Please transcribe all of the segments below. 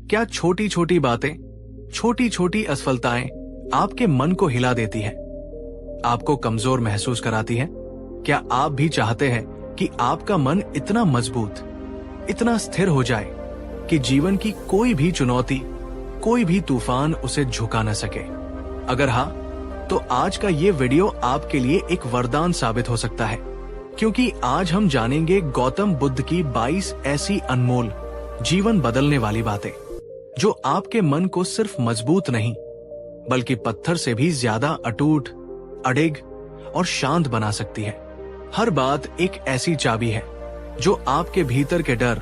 क्या छोटी छोटी बातें, छोटी छोटी असफलताएं आपके मन को हिला देती हैं, आपको कमजोर महसूस कराती हैं? क्या आप भी चाहते हैं कि आपका मन इतना मजबूत, इतना स्थिर हो जाए कि जीवन की कोई भी चुनौती, कोई भी तूफान उसे झुका न सके? अगर हाँ, तो आज का ये वीडियो आपके लिए एक वरदान साबित हो सकता है, क्योंकि आज हम जानेंगे गौतम बुद्ध की 22 ऐसी अनमोल, जीवन बदलने वाली बातें जो आपके मन को सिर्फ मजबूत नहीं, बल्कि पत्थर से भी ज्यादा अटूट, अडिग और शांत बना सकती है। हर बात एक ऐसी चाबी है जो आपके भीतर के डर,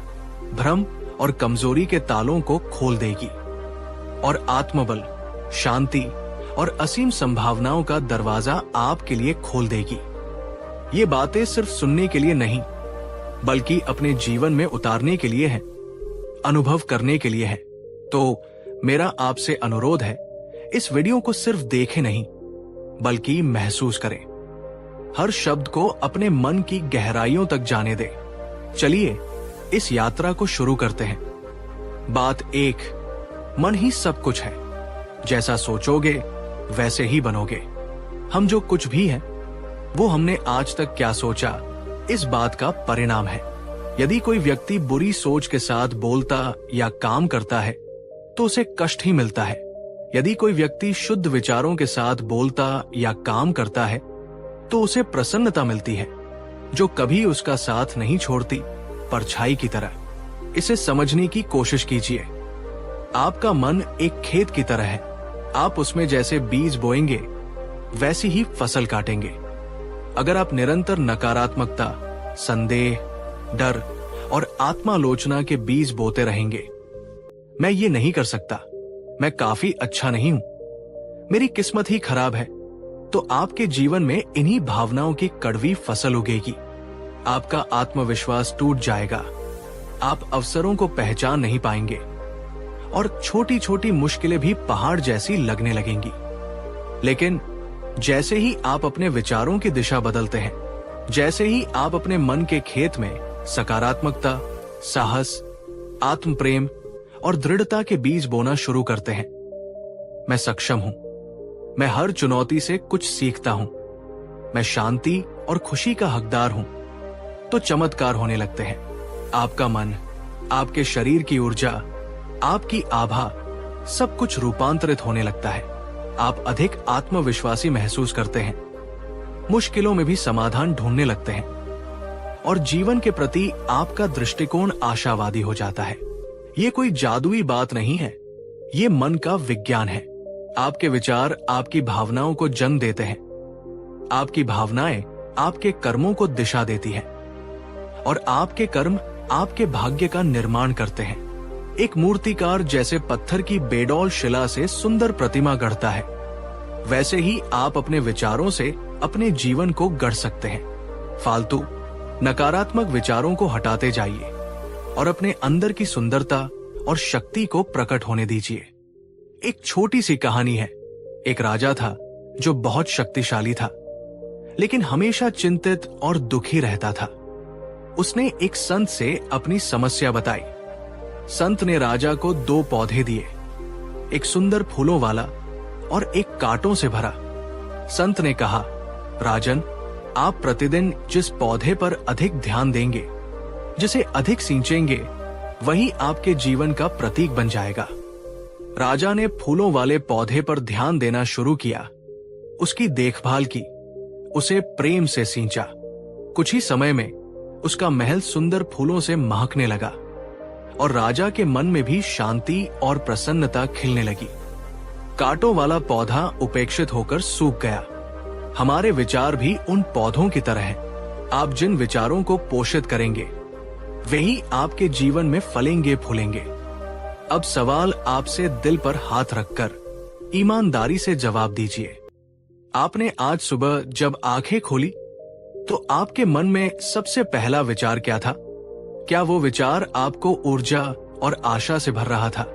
भ्रम और कमजोरी के तालों को खोल देगी और आत्मबल, शांति और असीम संभावनाओं का दरवाजा आपके लिए खोल देगी। ये बातें सिर्फ सुनने के लिए नहीं, बल्कि अपने जीवन में उतारने के लिए है, अनुभव करने के लिए है। तो मेरा आपसे अनुरोध है, इस वीडियो को सिर्फ देखें नहीं, बल्कि महसूस करें। हर शब्द को अपने मन की गहराइयों तक जाने दें। चलिए इस यात्रा को शुरू करते हैं। बात 1, मन ही सब कुछ है। जैसा सोचोगे वैसे ही बनोगे। हम जो कुछ भी हैं, वो हमने आज तक क्या सोचा, इस बात का परिणाम है। यदि कोई व्यक्ति बुरी सोच के साथ बोलता या काम करता है, तो उसे कष्ट ही मिलता है। यदि कोई व्यक्ति शुद्ध विचारों के साथ बोलता या काम करता है, तो उसे प्रसन्नता मिलती है, जो कभी उसका साथ नहीं छोड़ती, परछाई की तरह। इसे समझने की कोशिश कीजिए। आपका मन एक खेत की तरह है। आप उसमें जैसे बीज बोएंगे, वैसी ही फसल काटेंगे। अगर आप निरंतर नकारात्मकता, संदेह, डर और आत्मालोचना के बीज बोते रहेंगे, मैं ये नहीं कर सकता, मैं काफी अच्छा नहीं हूं, मेरी किस्मत ही खराब है, तो आपके जीवन में इन्हीं भावनाओं की कड़वी फसल उगेगी। आपका आत्मविश्वास टूट जाएगा, आप अवसरों को पहचान नहीं पाएंगे और छोटी छोटी मुश्किलें भी पहाड़ जैसी लगने लगेंगी। लेकिन जैसे ही आप अपने विचारों की दिशा बदलते हैं, जैसे ही आप अपने मन के खेत में सकारात्मकता, साहस, आत्म प्रेम और दृढ़ता के बीज बोना शुरू करते हैं, मैं सक्षम हूं, मैं हर चुनौती से कुछ सीखता हूं, मैं शांति और खुशी का हकदार हूं, तो चमत्कार होने लगते हैं। आपका मन, आपके शरीर की ऊर्जा, आपकी आभा, सब कुछ रूपांतरित होने लगता है। आप अधिक आत्मविश्वासी महसूस करते हैं, मुश्किलों में भी समाधान ढूंढने लगते हैं और जीवन के प्रति आपका दृष्टिकोण आशावादी हो जाता है। ये कोई जादुई बात नहीं है, ये मन का विज्ञान है। आपके विचार आपकी भावनाओं को जन्म देते हैं, आपकी भावनाएं आपके कर्मों को दिशा देती हैं और आपके कर्म आपके भाग्य का निर्माण करते हैं। एक मूर्तिकार जैसे पत्थर की बेडौल शिला से सुंदर प्रतिमा गढ़ता है, वैसे ही आप अपने विचारों से अपने जीवन को गढ़ सकते हैं। फालतू नकारात्मक विचारों को हटाते जाइए और अपने अंदर की सुंदरता और शक्ति को प्रकट होने दीजिए। एक छोटी सी कहानी है। एक राजा था जो बहुत शक्तिशाली था, लेकिन हमेशा चिंतित और दुखी रहता था। उसने एक संत से अपनी समस्या बताई। संत ने राजा को 2 पौधे दिए, एक सुंदर फूलों वाला और एक कांटों से भरा। संत ने कहा, राजन, आप प्रतिदिन जिस पौधे पर अधिक ध्यान देंगे, जिसे अधिक सींचेंगे, वही आपके जीवन का प्रतीक बन जाएगा। राजा ने फूलों वाले पौधे पर ध्यान देना शुरू किया, उसकी देखभाल की, उसे प्रेम से सींचा। कुछ ही समय में उसका महल सुंदर फूलों से महकने लगा और राजा के मन में भी शांति और प्रसन्नता खिलने लगी। कांटों वाला पौधा उपेक्षित होकर सूख गया। हमारे विचार भी उन पौधों की तरह हैं। आप जिन विचारों को पोषित करेंगे, वही आपके जीवन में फलेंगे फूलेंगे। अब सवाल आपसे दिल पर हाथ रखकर ईमानदारी से जवाब दीजिए। आपने आज सुबह जब आंखें खोली, तो आपके मन में सबसे पहला विचार क्या था? क्या वो विचार आपको ऊर्जा और आशा से भर रहा था,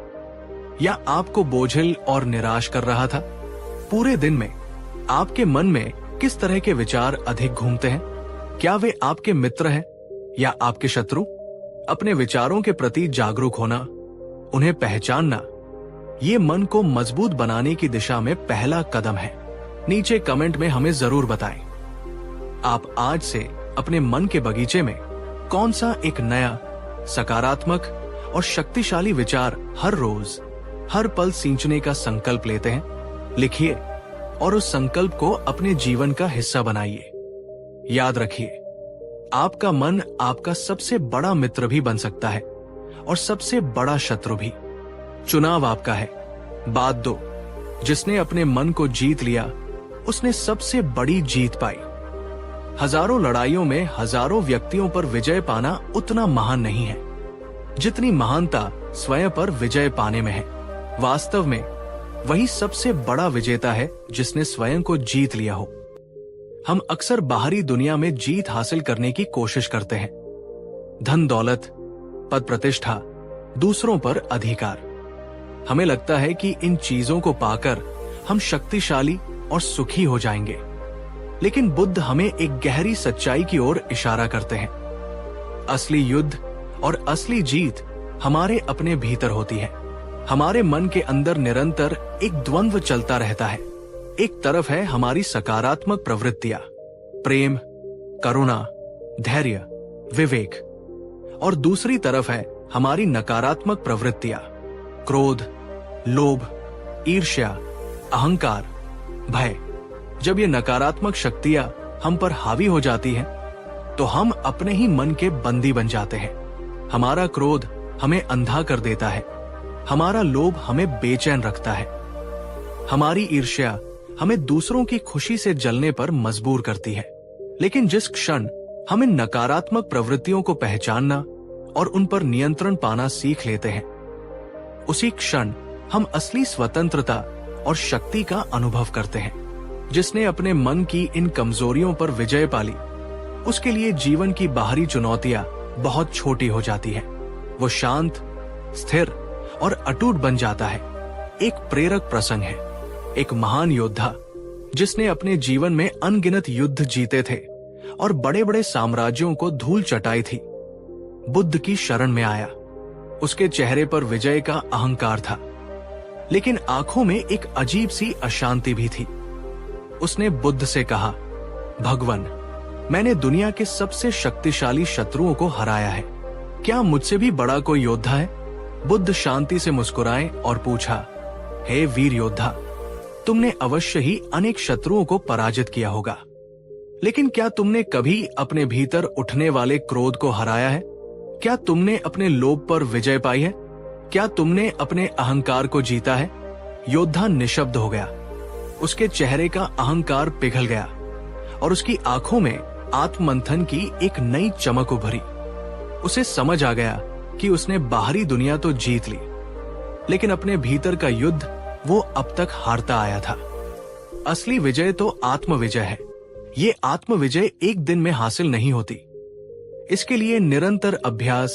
या आपको बोझिल और निराश कर रहा था? पूरे दिन में आपके मन में किस तरह के विचार अधिक घूमते हैं? क्या वे आपके मित्र हैं या आपके शत्रु? अपने विचारों के प्रति जागरूक होना, उन्हें पहचानना, ये मन को मजबूत बनाने की दिशा में पहला कदम है। नीचे कमेंट में हमें जरूर बताएं, आप आज से अपने मन के बगीचे में कौन सा एक नया सकारात्मक और शक्तिशाली विचार हर रोज हर पल सींचने का संकल्प लेते हैं। लिखिए और उस संकल्प को अपने जीवन का हिस्सा बनाइए। याद रखिए, आपका मन आपका सबसे बड़ा मित्र भी बन सकता है और सबसे बड़ा शत्रु भी। चुनाव आपका है। बात दो, जिसने अपने मन को जीत लिया उसने सबसे बड़ी जीत पाई। हजारों लड़ाइयों में हजारों व्यक्तियों पर विजय पाना उतना महान नहीं है जितनी महानता स्वयं पर विजय पाने में है। वास्तव में वही सबसे बड़ा विजेता है जिसने स्वयं को जीत लिया हो। हम अक्सर बाहरी दुनिया में जीत हासिल करने की कोशिश करते हैं, धन दौलत, पद प्रतिष्ठा, दूसरों पर अधिकार। हमें लगता है कि इन चीजों को पाकर हम शक्तिशाली और सुखी हो जाएंगे, लेकिन बुद्ध हमें एक गहरी सच्चाई की ओर इशारा करते हैं। असली युद्ध और असली जीत हमारे अपने भीतर होती है। हमारे मन के अंदर निरंतर एक द्वंद्व चलता रहता है। एक तरफ है हमारी सकारात्मक प्रवृत्तियां, प्रेम, करुणा, धैर्य, विवेक, और दूसरी तरफ है हमारी नकारात्मक प्रवृत्तियां, क्रोध, लोभ, ईर्ष्या, अहंकार, भय। जब ये नकारात्मक शक्तियां हम पर हावी हो जाती हैं, तो हम अपने ही मन के बंदी बन जाते हैं। हमारा क्रोध हमें अंधा कर देता है, हमारा लोभ हमें बेचैन रखता है, हमारी ईर्ष्या हमें दूसरों की खुशी से जलने पर मजबूर करती है। लेकिन जिस क्षण हम इन नकारात्मक प्रवृत्तियों को पहचानना और उन पर नियंत्रण पाना सीख लेते हैं, उसी क्षण हम असली स्वतंत्रता और शक्ति का अनुभव करते हैं। जिसने अपने मन की इन कमजोरियों पर विजय पाली, उसके लिए जीवन की बाहरी चुनौतियां बहुत छोटी हो जाती है। वो शांत, स्थिर और अटूट बन जाता है। एक प्रेरक प्रसंग है, एक महान योद्धा जिसने अपने जीवन में अनगिनत युद्ध जीते थे और बड़े बड़े साम्राज्यों को धूल चटाई थी, बुद्ध की शरण में आया। उसके चेहरे पर विजय का अहंकार था, लेकिन आंखों में एक अजीब सी अशांति भी थी। उसने बुद्ध से कहा, भगवान, मैंने दुनिया के सबसे शक्तिशाली शत्रुओं को हराया है, क्या मुझसे भी बड़ा कोई योद्धा है? बुद्ध शांति से मुस्कुराए और पूछा, हे वीर योद्धा, तुमने अवश्य ही अनेक शत्रुओं को पराजित किया होगा, लेकिन क्या तुमने कभी अपने भीतर उठने वाले क्रोध को हराया है? क्या तुमने अपने लोभ पर विजय पाई है? क्या तुमने अपने अहंकार को जीता है? योद्धा निशब्द हो गया। उसके चेहरे का अहंकार पिघल गया और उसकी आंखों में आत्ममंथन की एक नई चमक उभरी। उसे समझ आ गया कि उसने बाहरी दुनिया तो जीत ली, लेकिन अपने भीतर का युद्ध वो अब तक हारता आया था। असली विजय तो आत्मविजय है। ये आत्मविजय एक दिन में हासिल नहीं होती। इसके लिए निरंतर अभ्यास,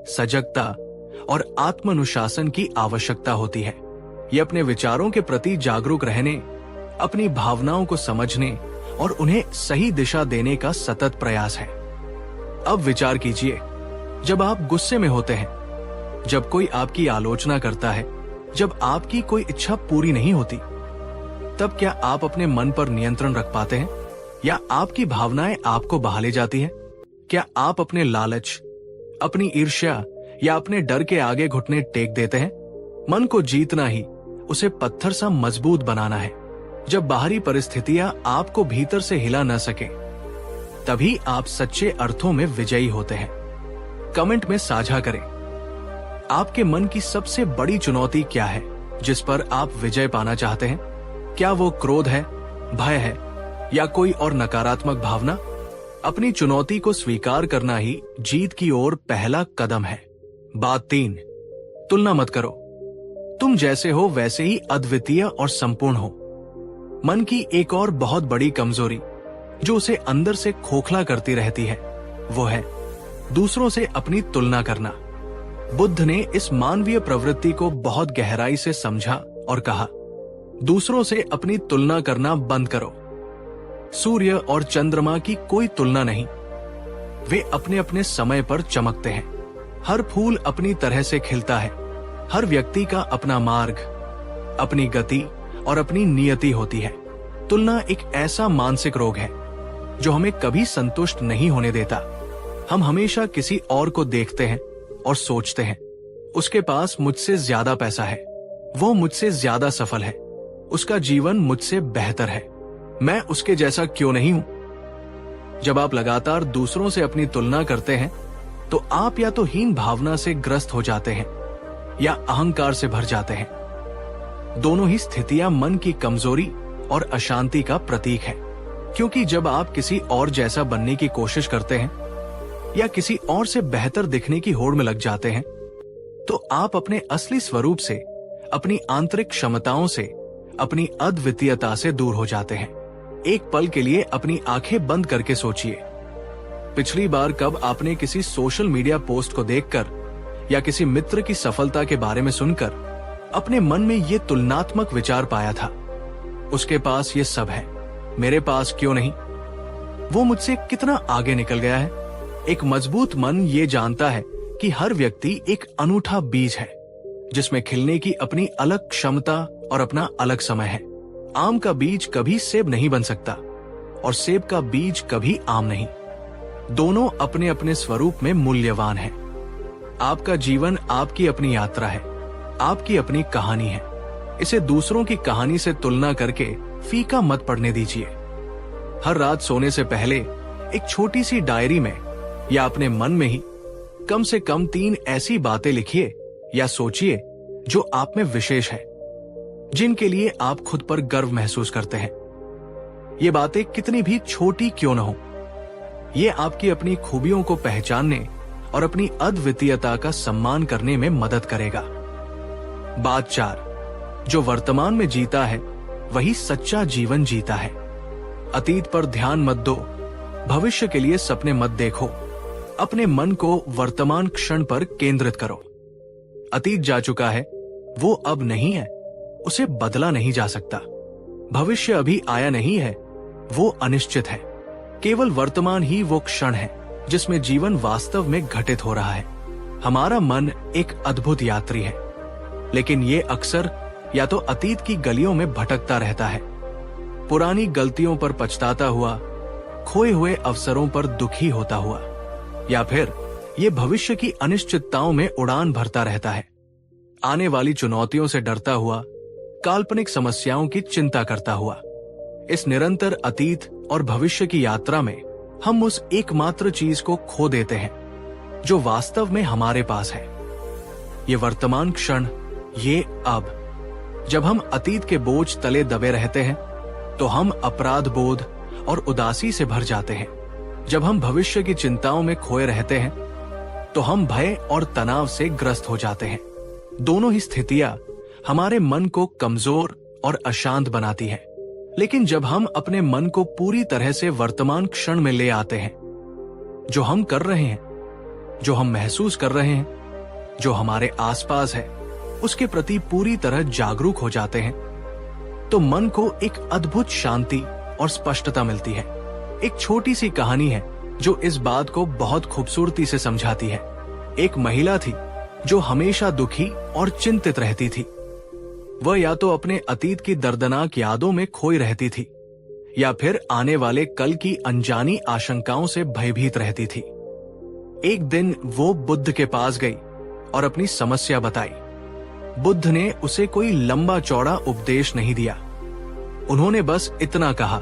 सजगता और आत्मानुशासन की आवश्यकता होती है। ये अपने विचारों के प्रति जागरूक रहने, अपनी भावनाओं को समझने और उन्हें सही दिशा देने का सतत प्रयास है। अब विचार कीजिए, जब आप गुस्से में होते हैं, जब कोई आपकी आलोचना करता है, जब आपकी कोई इच्छा पूरी नहीं होती, तब क्या आप अपने मन पर नियंत्रण रख पाते हैं या आपकी भावनाएं आपको बहा ले जाती हैं? क्या आप अपने लालच, अपनी ईर्ष्या या अपने डर के आगे घुटने टेक देते हैं? मन को जीतना ही उसे पत्थर सा मजबूत बनाना है। जब बाहरी परिस्थितियां आपको भीतर से हिला न सके, तभी आप सच्चे अर्थों में विजयी होते हैं। कमेंट में साझा करें, आपके मन की सबसे बड़ी चुनौती क्या है जिस पर आप विजय पाना चाहते हैं? क्या वो क्रोध है, भय है या कोई और नकारात्मक भावना? अपनी चुनौती को स्वीकार करना ही जीत की ओर पहला कदम है। बात 3, तुलना मत करो। तुम जैसे हो वैसे ही अद्वितीय और संपूर्ण हो। मन की एक और बहुत बड़ी कमजोरी जो उसे अंदर से खोखला करती रहती है, वो है दूसरों से अपनी तुलना करना। बुद्ध ने इस मानवीय प्रवृत्ति को बहुत गहराई से समझा और कहा, दूसरों से अपनी तुलना करना बंद करो। सूर्य और चंद्रमा की कोई तुलना नहीं, वे अपने अपने समय पर चमकते हैं। हर फूल अपनी तरह से खिलता है, हर व्यक्ति का अपना मार्ग, अपनी गति और अपनी नियति होती है। तुलना एक ऐसा मानसिक रोग है जो हमें कभी संतुष्ट नहीं होने देता। हम हमेशा किसी और को देखते हैं और सोचते हैं, उसके पास मुझसे ज्यादा पैसा है, वो मुझसे ज्यादा सफल है, उसका जीवन मुझसे बेहतर है, मैं उसके जैसा क्यों नहीं हूं। जब आप लगातार दूसरों से अपनी तुलना करते हैं तो आप या तो हीन भावना से ग्रस्त हो जाते हैं या अहंकार से भर जाते हैं। दोनों ही स्थितियां मन की कमजोरी और अशांति का प्रतीक है, क्योंकि जब आप किसी और जैसा बनने की कोशिश करते हैं या किसी और से बेहतर दिखने की होड़ में लग जाते हैं तो आप अपने असली स्वरूप से, अपनी आंतरिक क्षमताओं से, अपनी अद्वितीयता से दूर हो जाते हैं। एक पल के लिए अपनी आंखें बंद करके सोचिए, पिछली बार कब आपने किसी सोशल मीडिया पोस्ट को देखकर या किसी मित्र की सफलता के बारे में सुनकर अपने मन में ये तुलनात्मक विचार पाया था, उसके पास ये सब है, मेरे पास क्यों नहीं, वो मुझसे कितना आगे निकल गया है। एक मजबूत मन ये जानता है कि हर व्यक्ति एक अनूठा बीज है जिसमें खिलने की अपनी अलग क्षमता और अपना अलग समय है। आम का बीज कभी सेब नहीं बन सकता और सेब का बीज कभी आम नहीं। दोनों अपने अपने स्वरूप में मूल्यवान हैं। आपका जीवन आपकी अपनी यात्रा है, आपकी अपनी कहानी है। इसे दूसरों की कहानी से तुलना करके फीका मत पड़ने दीजिए। हर रात सोने से पहले एक छोटी सी डायरी में या अपने मन में ही कम से कम 3 ऐसी बातें लिखिए या सोचिए जो आप में विशेष है, जिनके लिए आप खुद पर गर्व महसूस करते हैं। ये बातें कितनी भी छोटी क्यों न हो, ये आपकी अपनी खूबियों को पहचानने और अपनी अद्वितीयता का सम्मान करने में मदद करेगा। बात 4, जो वर्तमान में जीता है वही सच्चा जीवन जीता है। अतीत पर ध्यान मत दो, भविष्य के लिए सपने मत देखो, अपने मन को वर्तमान क्षण पर केंद्रित करो। अतीत जा चुका है, वो अब नहीं है, उसे बदला नहीं जा सकता। भविष्य अभी आया नहीं है, वो अनिश्चित है। केवल वर्तमान ही वो क्षण है जिसमें जीवन वास्तव में घटित हो रहा है। हमारा मन एक अद्भुत यात्री है, लेकिन ये अक्सर या तो अतीत की गलियों में भटकता रहता है, पुरानी गलतियों पर पछताता हुआ, खोए हुए अवसरों पर दुखी होता हुआ, या फिर ये भविष्य की अनिश्चितताओं में उड़ान भरता रहता है, आने वाली चुनौतियों से डरता हुआ, काल्पनिक समस्याओं की चिंता करता हुआ। इस निरंतर अतीत और भविष्य की यात्रा में हम उस एकमात्र चीज को खो देते हैं जो वास्तव में हमारे पास है। ये वर्तमान क्षण, ये अब। जब हम अतीत के बोझ तले दबे रहते हैं तो हम अपराध बोध और उदासी से भर जाते हैं। जब हम भविष्य की चिंताओं में खोए रहते हैं तो हम भय और तनाव से ग्रस्त हो जाते हैं। दोनों ही स्थितियां हमारे मन को कमजोर और अशांत बनाती है। लेकिन जब हम अपने मन को पूरी तरह से वर्तमान क्षण में ले आते हैं, जो हम कर रहे हैं, जो हम महसूस कर रहे हैं, जो हमारे आसपास है, उसके प्रति पूरी तरह जागरूक हो जाते हैं, तो मन को एक अद्भुत शांति और स्पष्टता मिलती है। एक छोटी सी कहानी है जो इस बात को बहुत खूबसूरती से समझाती है। एक महिला थी जो हमेशा दुखी और चिंतित रहती थी। वह या तो अपने अतीत की दर्दनाक यादों में खोई रहती थी या फिर आने वाले कल की अनजानी आशंकाओं से भयभीत रहती थी। एक दिन वो बुद्ध के पास गई और अपनी समस्या बताई। बुद्ध ने उसे कोई लंबा चौड़ा उपदेश नहीं दिया। उन्होंने बस इतना कहा,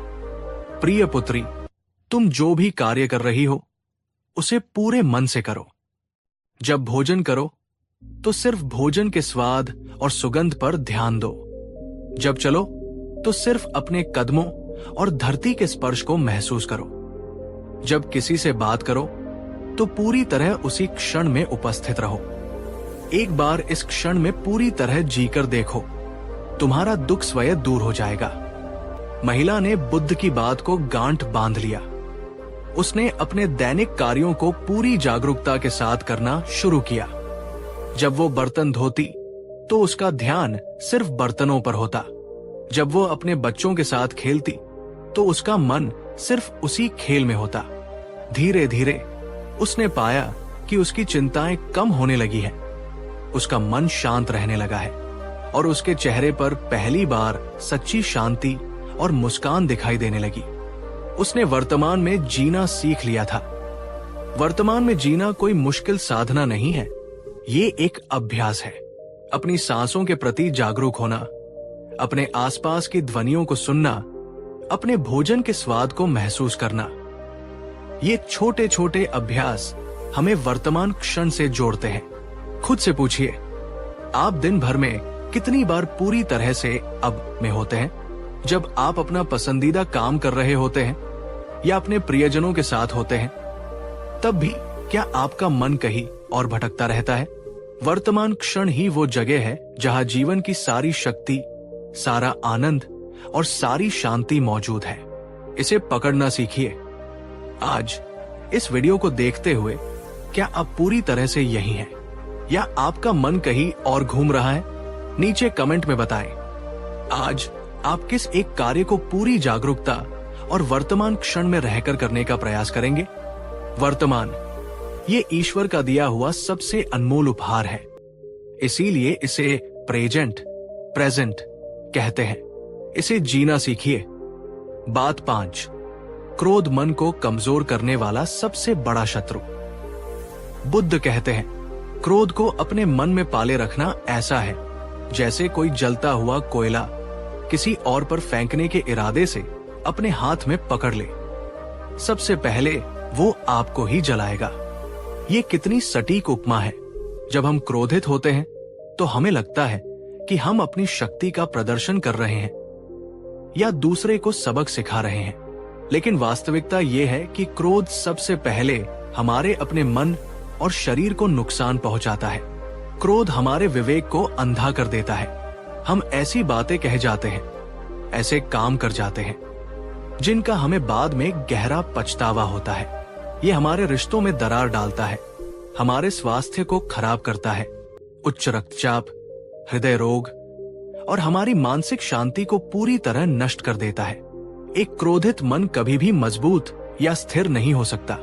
प्रिय पुत्री, तुम जो भी कार्य कर रही हो उसे पूरे मन से करो। जब भोजन करो तो सिर्फ भोजन के स्वाद और सुगंध पर ध्यान दो। जब चलो तो सिर्फ अपने कदमों और धरती के स्पर्श को महसूस करो। जब किसी से बात करो तो पूरी तरह उसी क्षण में उपस्थित रहो। एक बार इस क्षण में पूरी तरह जीकर देखो, तुम्हारा दुख स्वयं दूर हो जाएगा। महिला ने बुद्ध की बात को गांठ बांध लिया। उसने अपने दैनिक कार्यों को पूरी जागरूकता के साथ करना शुरू किया। जब वो बर्तन धोती तो उसका ध्यान सिर्फ बर्तनों पर होता। जब वो अपने बच्चों के साथ खेलती तो उसका मन सिर्फ उसी खेल में होता। धीरे धीरे उसने पाया कि उसकी चिंताएं कम होने लगी हैं। उसका मन शांत रहने लगा है और उसके चेहरे पर पहली बार सच्ची शांति और मुस्कान दिखाई देने लगी। उसने वर्तमान में जीना सीख लिया था। वर्तमान में जीना कोई मुश्किल साधना नहीं है, ये एक अभ्यास है। अपनी सांसों के प्रति जागरूक होना, अपने आसपास की ध्वनियों को सुनना, अपने भोजन के स्वाद को महसूस करना। ये छोटे छोटे अभ्यास हमें वर्तमान क्षण से जोड़ते हैं। खुद से पूछिए, आप दिन भर में कितनी बार पूरी तरह से अब में होते हैं? जब आप अपना पसंदीदा काम कर रहे होते हैं या अपने प्रियजनों के साथ होते हैं, तब भी क्या आपका मन कहीं और भटकता रहता है? वर्तमान क्षण ही वो जगह है जहां जीवन की सारी शक्ति, सारा आनंद और सारी शांति मौजूद है। इसे पकड़ना सीखिए। आज इस वीडियो को देखते हुए क्या आप पूरी तरह से यही हैं या आपका मन कहीं और घूम रहा है? नीचे कमेंट में बताएं। आज आप किस एक कार्य को पूरी जागरूकता और वर्तमान क्षण में रहकर करने का प्रयास करेंगे? वर्तमान, ये ईश्वर का दिया हुआ सबसे अनमोल उपहार है, इसीलिए इसे प्रेजेंट कहते हैं। इसे जीना सीखिए। बात 5, क्रोध मन को कमजोर करने वाला सबसे बड़ा शत्रु। बुद्ध कहते हैं, क्रोध को अपने मन में पाले रखना ऐसा है जैसे कोई जलता हुआ कोयला किसी और पर फेंकने के इरादे से अपने हाथ में पकड़ ले। सबसे पहले वो आपको ही जलाएगा। ये कितनी सटीक उपमा है। जब हम क्रोधित होते हैं तो हमें लगता है कि हम अपनी शक्ति का प्रदर्शन कर रहे हैं या दूसरे को सबक सिखा रहे हैं, लेकिन वास्तविकता ये है कि क्रोध सबसे पहले हमारे अपने मन और शरीर को नुकसान पहुंचाता है। क्रोध हमारे विवेक को अंधा कर देता है। हम ऐसी बातें कह जाते हैं, ऐसे काम कर जाते हैं जिनका हमें बाद में गहरा पछतावा होता है। ये हमारे रिश्तों में दरार डालता है, हमारे स्वास्थ्य को खराब करता है। उच्च रक्तचाप, हृदय रोग और हमारी मानसिक शांति को पूरी तरह नष्ट कर देता है। एक क्रोधित मन कभी भी मजबूत या स्थिर नहीं हो सकता।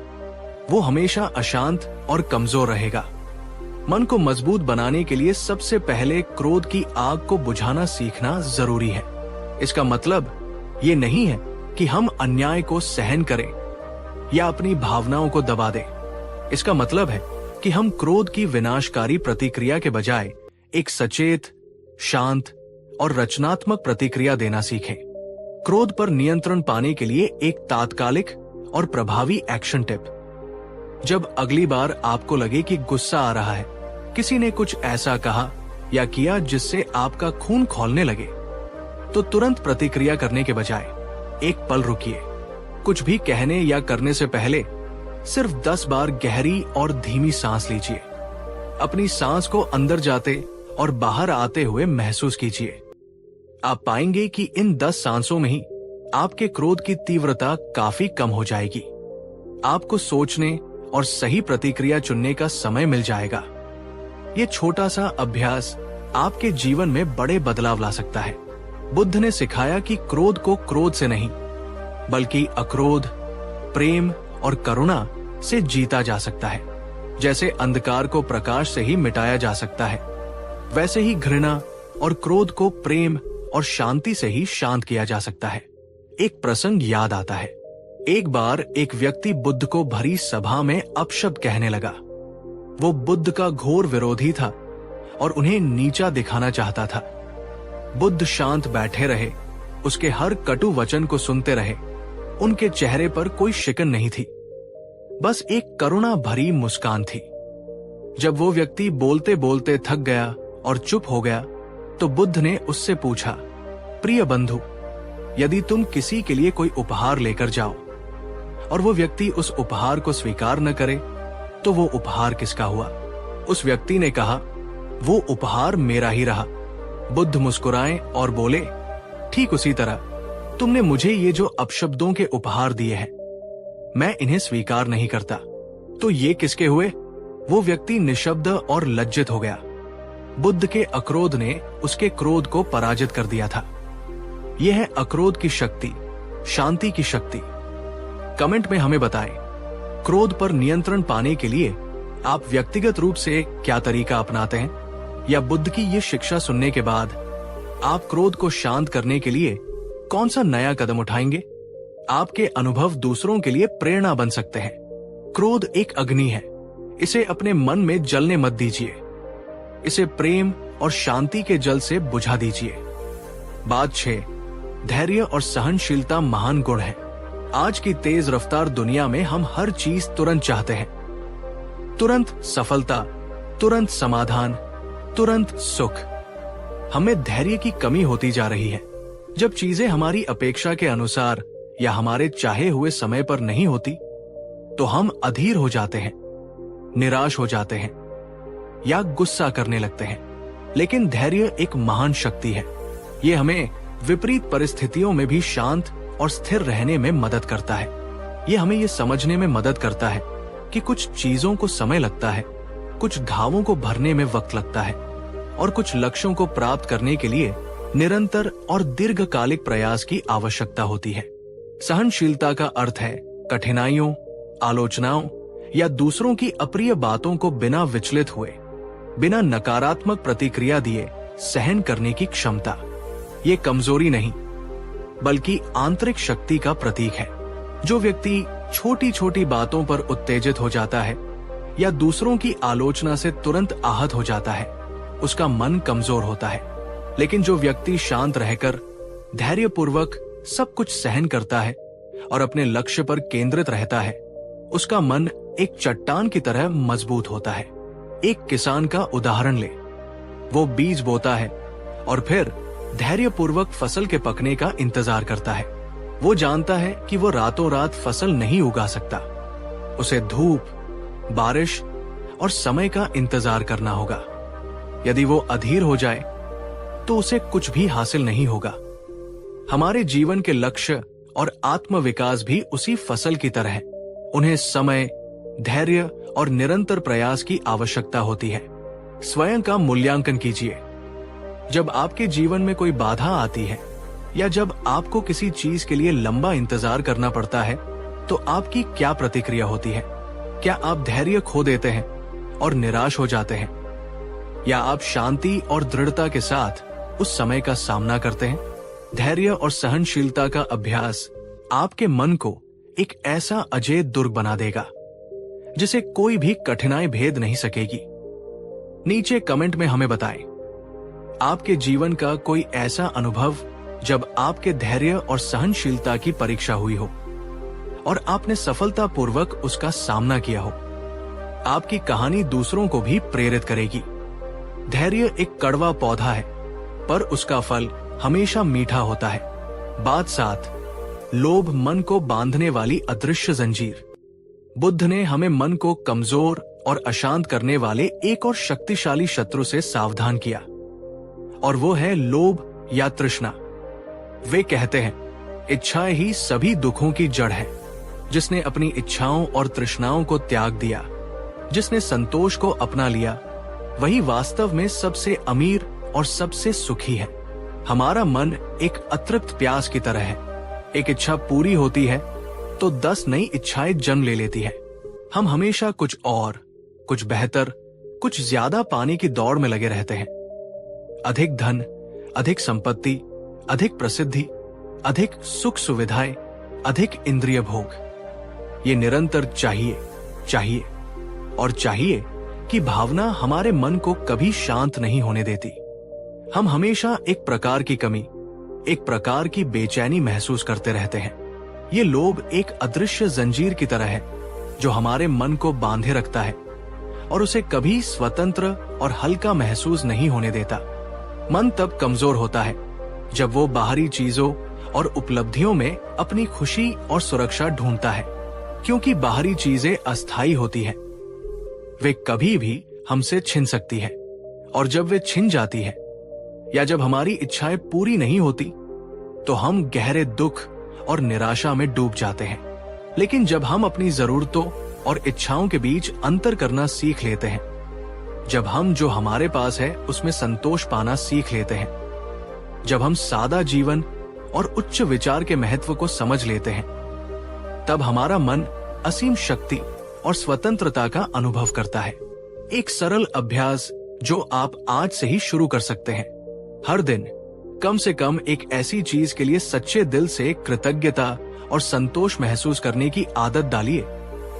वो हमेशा अशांत और कमजोर रहेगा। मन को मजबूत बनाने के लिए सबसे पहले क्रोध की आग को बुझाना सीखना जरूरी है। इसका मतलब ये नहीं है कि हम अन्याय को सहन करें या अपनी भावनाओं को दबा दें। इसका मतलब है कि हम क्रोध की विनाशकारी प्रतिक्रिया के बजाय एक सचेत, शांत और रचनात्मक प्रतिक्रिया देना सीखें। क्रोध पर नियंत्रण पाने के लिए एक तात्कालिक और प्रभावी एक्शन टिप। जब अगली बार आपको लगे कि गुस्सा आ रहा है, किसी ने कुछ ऐसा कहा या किया जिससे आपका खून खौलने लगे, तो तुरंत प्रतिक्रिया करने के बजाय एक पल रुकिए। कुछ भी कहने या करने से पहले सिर्फ 10 बार गहरी और धीमी सांस लीजिए। अपनी सांस को अंदर जाते और बाहर आते हुए महसूस कीजिए। आप पाएंगे कि इन 10 सांसों में ही आपके क्रोध की तीव्रता काफी कम हो जाएगी। आपको सोचने और सही प्रतिक्रिया चुनने का समय मिल जाएगा। ये छोटा सा अभ्यास आपके जीवन में बड़े बदलाव ला सकता है। बुद्ध ने सिखाया कि क्रोध को क्रोध से नहीं, बल्कि अक्रोध, प्रेम और करुणा से जीता जा सकता है। जैसे अंधकार को प्रकाश से ही मिटाया जा सकता है, वैसे ही घृणा और क्रोध को प्रेम और शांति से ही शांत किया जा सकता है। एक प्रसंग याद आता है। एक बार एक व्यक्ति बुद्ध को भरी सभा में अपशब्द कहने लगा। वो बुद्ध का घोर विरोधी था और उन्हें नीचा दिखाना चाहता था। बुद्ध शांत बैठे रहे, उसके हर कटु वचन को सुनते रहे। उनके चेहरे पर कोई शिकन नहीं थी, बस एक करुणा भरी मुस्कान थी। जब वो व्यक्ति बोलते बोलते थक गया और चुप हो गया, तो बुद्ध ने उससे पूछा, प्रिय बंधु, यदि तुम किसी के लिए कोई उपहार लेकर जाओ और वो व्यक्ति उस उपहार को स्वीकार न करे, तो वो उपहार किसका हुआ? उस व्यक्ति ने कहा, वो उपहार मेरा ही रहा। बुद्ध मुस्कुराए और बोले, ठीक उसी तरह तुमने मुझे ये जो अपशब्दों के उपहार दिए हैं, मैं इन्हें स्वीकार नहीं करता, तो ये किसके हुए? वो व्यक्ति निशब्द और लज्जित हो गया। बुद्ध के अक्रोध ने उसके क्रोध को पराजित कर दिया था। यह है अक्रोध की शक्ति, शांति की शक्ति। कमेंट में हमें बताएं, क्रोध पर नियंत्रण पाने के लिए आप व्यक्तिगत रूप से क्या तरीका अपनाते हैं? या बुद्ध की ये शिक्षा सुनने के बाद आप क्रोध को शांत करने के लिए कौन सा नया कदम उठाएंगे? आपके अनुभव दूसरों के लिए प्रेरणा बन सकते हैं। क्रोध एक अग्नि है, इसे अपने मन में जलने मत दीजिए। इसे प्रेम और शांति के जल से बुझा दीजिए। बात 6, धैर्य और सहनशीलता महान गुण है। आज की तेज रफ्तार दुनिया में हम हर चीज तुरंत चाहते हैं। तुरंत सफलता, तुरंत समाधान, तुरंत सुख। हमें धैर्य की कमी होती जा रही है। जब चीजें हमारी अपेक्षा के अनुसार या हमारे चाहे हुए समय पर नहीं होती तो हम अधीर हो जाते हैं, निराश हो जाते हैं या गुस्सा करने लगते हैं। लेकिन धैर्य एक महान शक्ति है। ये हमें विपरीत परिस्थितियों में भी शांत और स्थिर रहने में मदद करता है। ये हमें ये समझने में मदद करता है कि कुछ चीजों को समय लगता है, कुछ घावों को भरने में वक्त लगता है और कुछ लक्ष्यों को प्राप्त करने के लिए निरंतर और दीर्घकालिक प्रयास की आवश्यकता होती है। सहनशीलता का अर्थ है कठिनाइयों, आलोचनाओं या दूसरों की अप्रिय बातों को बिना विचलित हुए, बिना नकारात्मक प्रतिक्रिया दिए सहन करने की क्षमता। ये कमजोरी नहीं बल्कि आंतरिक शक्ति का प्रतीक है। जो व्यक्ति छोटी छोटी बातों पर उत्तेजित हो जाता है या दूसरों की आलोचना से तुरंत आहत हो जाता है, उसका मन कमजोर होता है। लेकिन जो व्यक्ति शांत रहकर धैर्यपूर्वक सब कुछ सहन करता है और अपने लक्ष्य पर केंद्रित रहता है, उसका मन एक चट्टान की तरह मजबूत होता है। एक किसान का उदाहरण ले। वो बीज बोता है और फिर धैर्यपूर्वक फसल के पकने का इंतजार करता है। वो जानता है कि वो रातों रात फसल नहीं उगा सकता। उसे धूप, बारिश और समय का इंतजार करना होगा। यदि वो अधीर हो जाए तो उसे कुछ भी हासिल नहीं होगा। हमारे जीवन के लक्ष्य और आत्म विकास भी उसी फसल की तरह है। उन्हें समय, धैर्य और निरंतर प्रयास की आवश्यकता होती है। स्वयं का मूल्यांकन कीजिए। जब आपके जीवन में कोई बाधा आती है या जब आपको किसी चीज के लिए लंबा इंतजार करना पड़ता है तो आपकी क्या प्रतिक्रिया होती है? क्या आप धैर्य खो देते हैं और निराश हो जाते हैं, या आप शांति और दृढ़ता के साथ उस समय का सामना करते हैं? धैर्य और सहनशीलता का अभ्यास आपके मन को एक ऐसा अजेय दुर्ग बना देगा जिसे कोई भी कठिनाई भेद नहीं सकेगी। नीचे कमेंट में हमें बताएं आपके जीवन का कोई ऐसा अनुभव जब आपके धैर्य और सहनशीलता की परीक्षा हुई हो और आपने सफलतापूर्वक उसका सामना किया हो। आपकी कहानी दूसरों को भी प्रेरित करेगी। धैर्य एक कड़वा पौधा है पर उसका फल हमेशा मीठा होता है। बात 7, लोभ मन को बांधने वाली अदृश्य जंजीर। बुद्ध ने हमें मन को कमजोर और अशांत करने वाले एक और शक्तिशाली शत्रु से सावधान किया, और वो है लोभ या तृष्णा। वे कहते हैं, इच्छाएं ही सभी दुखों की जड़ है। जिसने अपनी इच्छाओं और तृष्णाओं को त्याग दिया, जिसने संतोष को अपना लिया, वही वास्तव में सबसे अमीर और सबसे सुखी है। हमारा मन एक अतृप्त प्यास की तरह है। एक इच्छा पूरी होती है तो 10 नई इच्छाएं जन्म ले लेती है। हम हमेशा कुछ और, कुछ बेहतर, कुछ ज्यादा पाने की दौड़ में लगे रहते हैं। अधिक धन, अधिक संपत्ति, अधिक प्रसिद्धि, अधिक सुख सुविधाएं, अधिक इंद्रिय भोग। ये निरंतर चाहिए, चाहिए और चाहिए की भावना हमारे मन को कभी शांत नहीं होने देती। हम हमेशा एक प्रकार की कमी, एक प्रकार की बेचैनी महसूस करते रहते हैं। ये लोभ एक अदृश्य जंजीर की तरह है जो हमारे मन को बांधे रखता है और उसे कभी स्वतंत्र और हल्का महसूस नहीं होने देता। मन तब कमजोर होता है जब वो बाहरी चीजों और उपलब्धियों में अपनी खुशी और सुरक्षा ढूंढता है, क्योंकि बाहरी चीजें अस्थायी होती हैं। वे कभी भी हमसे छिन सकती है, और जब वे छिन जाती है या जब हमारी इच्छाएं पूरी नहीं होती तो हम गहरे दुख और निराशा में डूब जाते हैं। लेकिन जब हम अपनी जरूरतों और इच्छाओं के बीच अंतर करना सीख लेते हैं, जब हम जो हमारे पास है उसमें संतोष पाना सीख लेते हैं, जब हम सादा जीवन और उच्च विचार के महत्व को समझ लेते हैं, तब हमारा मन असीम शक्ति और स्वतंत्रता का अनुभव करता है। एक सरल अभ्यास जो आप आज से ही शुरू कर सकते हैं। हर दिन कम से कम एक ऐसी चीज के लिए सच्चे दिल से कृतज्ञता और संतोष महसूस करने की आदत डालिए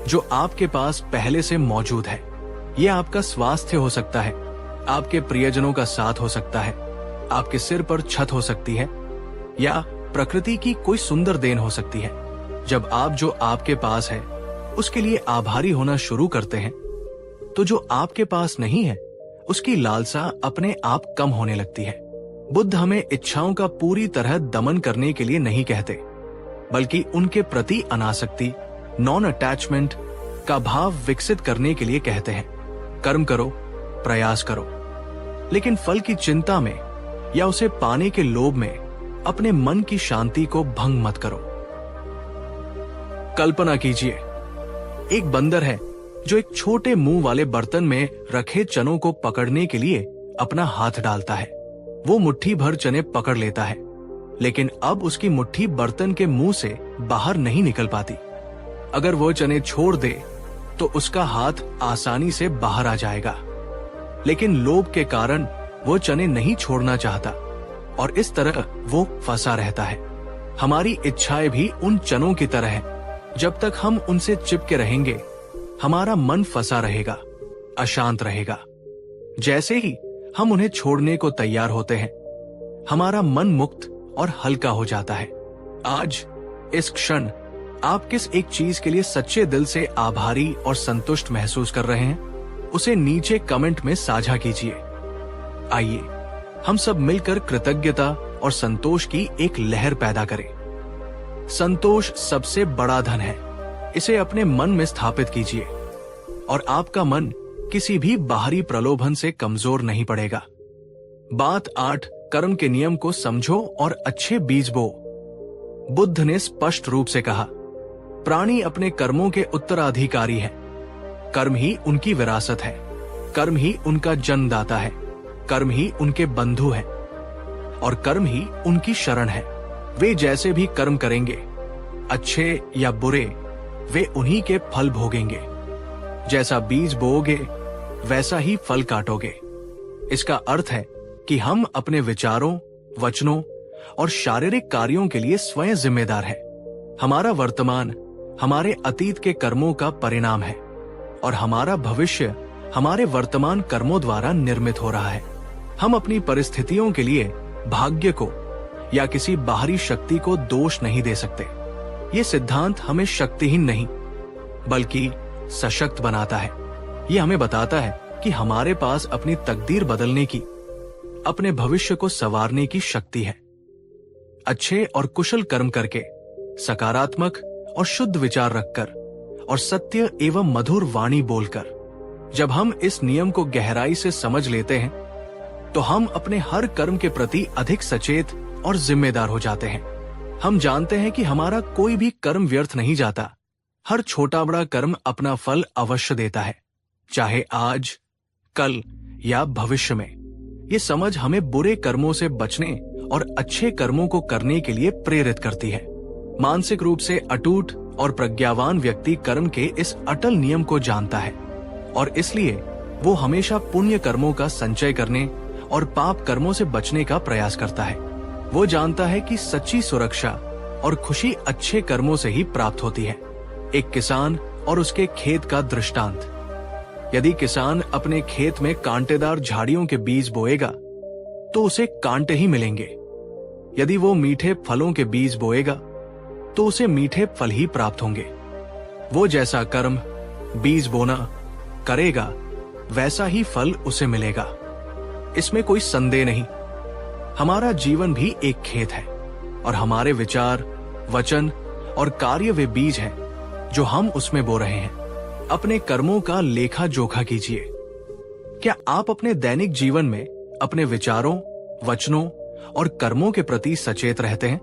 जो आपके पास पहले से मौजूद है। यह आपका स्वास्थ्य हो सकता है, आपके प्रियजनों का साथ हो सकता है, आपके सिर पर छत हो सकती है, या प्रकृति की कोई सुंदर देन हो सकती है। जब आप जो आपके पास है उसके लिए आभारी होना शुरू करते हैं, तो जो आपके पास नहीं है उसकी लालसा अपने आप कम होने लगती है। बुद्ध हमें इच्छाओं का पूरी तरह दमन करने के लिए नहीं कहते, बल्कि उनके प्रति अनासक्ति, नॉन अटैचमेंट का भाव विकसित करने के लिए कहते हैं। कर्म करो, प्रयास करो, लेकिन फल की चिंता में या उसे पाने के लोभ में अपने मन की शांति को भंग मत करो। कल्पना कीजिए, एक बंदर है जो एक छोटे मुंह वाले बर्तन में रखे चनों को पकड़ने के लिए अपना हाथ डालता है। वो मुट्ठी भर चने पकड़ लेता है, लेकिन अब उसकी मुट्ठी बर्तन के मुंह से बाहर नहीं निकल पाती। अगर वो चने छोड़ दे तो उसका हाथ आसानी से बाहर आ जाएगा, लेकिन लोभ के कारण वो चने नहीं छोड़ना चाहता और इस तरह वो फंसा रहता है। हमारी इच्छाएं भी उन चनों की तरह हैं। जब तक हम उनसे चिपके रहेंगे, हमारा मन फंसा रहेगा, अशांत रहेगा। जैसे ही हम उन्हें छोड़ने को तैयार होते हैं, हमारा मन मुक्त और हल्का हो जाता है। आज इस क्षण आप किस एक चीज के लिए सच्चे दिल से आभारी और संतुष्ट महसूस कर रहे हैं, उसे नीचे कमेंट में साझा कीजिए। आइए हम सब मिलकर कृतज्ञता और संतोष की एक लहर पैदा करें। संतोष सबसे बड़ा धन है। इसे अपने मन में स्थापित कीजिए और आपका मन किसी भी बाहरी प्रलोभन से कमजोर नहीं पड़ेगा। बात 8, कर्म के नियम को समझो और अच्छे बीज बो। बुद्ध ने स्पष्ट रूप से कहा, प्राणी अपने कर्मों के उत्तराधिकारी हैं। कर्म ही उनकी विरासत है, कर्म ही उनका जन्मदाता है, कर्म ही उनके बंधु है और कर्म ही उनकी शरण है। वे जैसे भी कर्म करेंगे, अच्छे या बुरे, वे उन्हीं के फल भोगेंगे। जैसा बीज बोओगे वैसा ही फल काटोगे। इसका अर्थ है कि हम अपने विचारों, वचनों और शारीरिक कार्यों के लिए स्वयं जिम्मेदार हैं। हमारा वर्तमान हमारे अतीत के कर्मों का परिणाम है और हमारा भविष्य हमारे वर्तमान कर्मों द्वारा निर्मित हो रहा है। हम अपनी परिस्थितियों के लिए भाग्य को या किसी बाहरी शक्ति को दोष नहीं दे सकते। ये सिद्धांत हमें शक्तिहीन नहीं बल्कि सशक्त बनाता है। ये हमें बताता है कि हमारे पास अपनी तकदीर बदलने की, अपने भविष्य को संवारने की शक्ति है। अच्छे और कुशल कर्म करके, सकारात्मक और शुद्ध विचार रखकर और सत्य एवं मधुर वाणी बोलकर, जब हम इस नियम को गहराई से समझ लेते हैं तो हम अपने हर कर्म के प्रति अधिक सचेत और जिम्मेदार हो जाते हैं। हम जानते हैं कि हमारा कोई भी कर्म व्यर्थ नहीं जाता। हर छोटा बड़ा कर्म अपना फल अवश्य देता है, चाहे आज, कल या भविष्य में। ये समझ हमें बुरे कर्मों से बचने और अच्छे कर्मों को करने के लिए प्रेरित करती है। मानसिक रूप से अटूट और प्रज्ञावान व्यक्ति कर्म के इस अटल नियम को जानता है और इसलिए वो हमेशा पुण्य कर्मों का संचय करने और पाप कर्मों से बचने का प्रयास करता है। वो जानता है कि सच्ची सुरक्षा और खुशी अच्छे कर्मों से ही प्राप्त होती है। एक किसान और उसके खेत का दृष्टांत। यदि किसान अपने खेत में कांटेदार झाड़ियों के बीज बोएगा तो उसे कांटे ही मिलेंगे। यदि वो मीठे फलों के बीज बोएगा तो उसे मीठे फल ही प्राप्त होंगे। वो जैसा कर्म बीज बोना करेगा वैसा ही फल उसे मिलेगा। इसमें कोई संदेह नहीं। हमारा जीवन भी एक खेत है और हमारे विचार, वचन और कार्य वे बीज हैं जो हम उसमें बो रहे हैं। अपने कर्मों का लेखा जोखा कीजिए। क्या आप अपने दैनिक जीवन में अपने विचारों, वचनों और कर्मों के प्रति सचेत रहते हैं?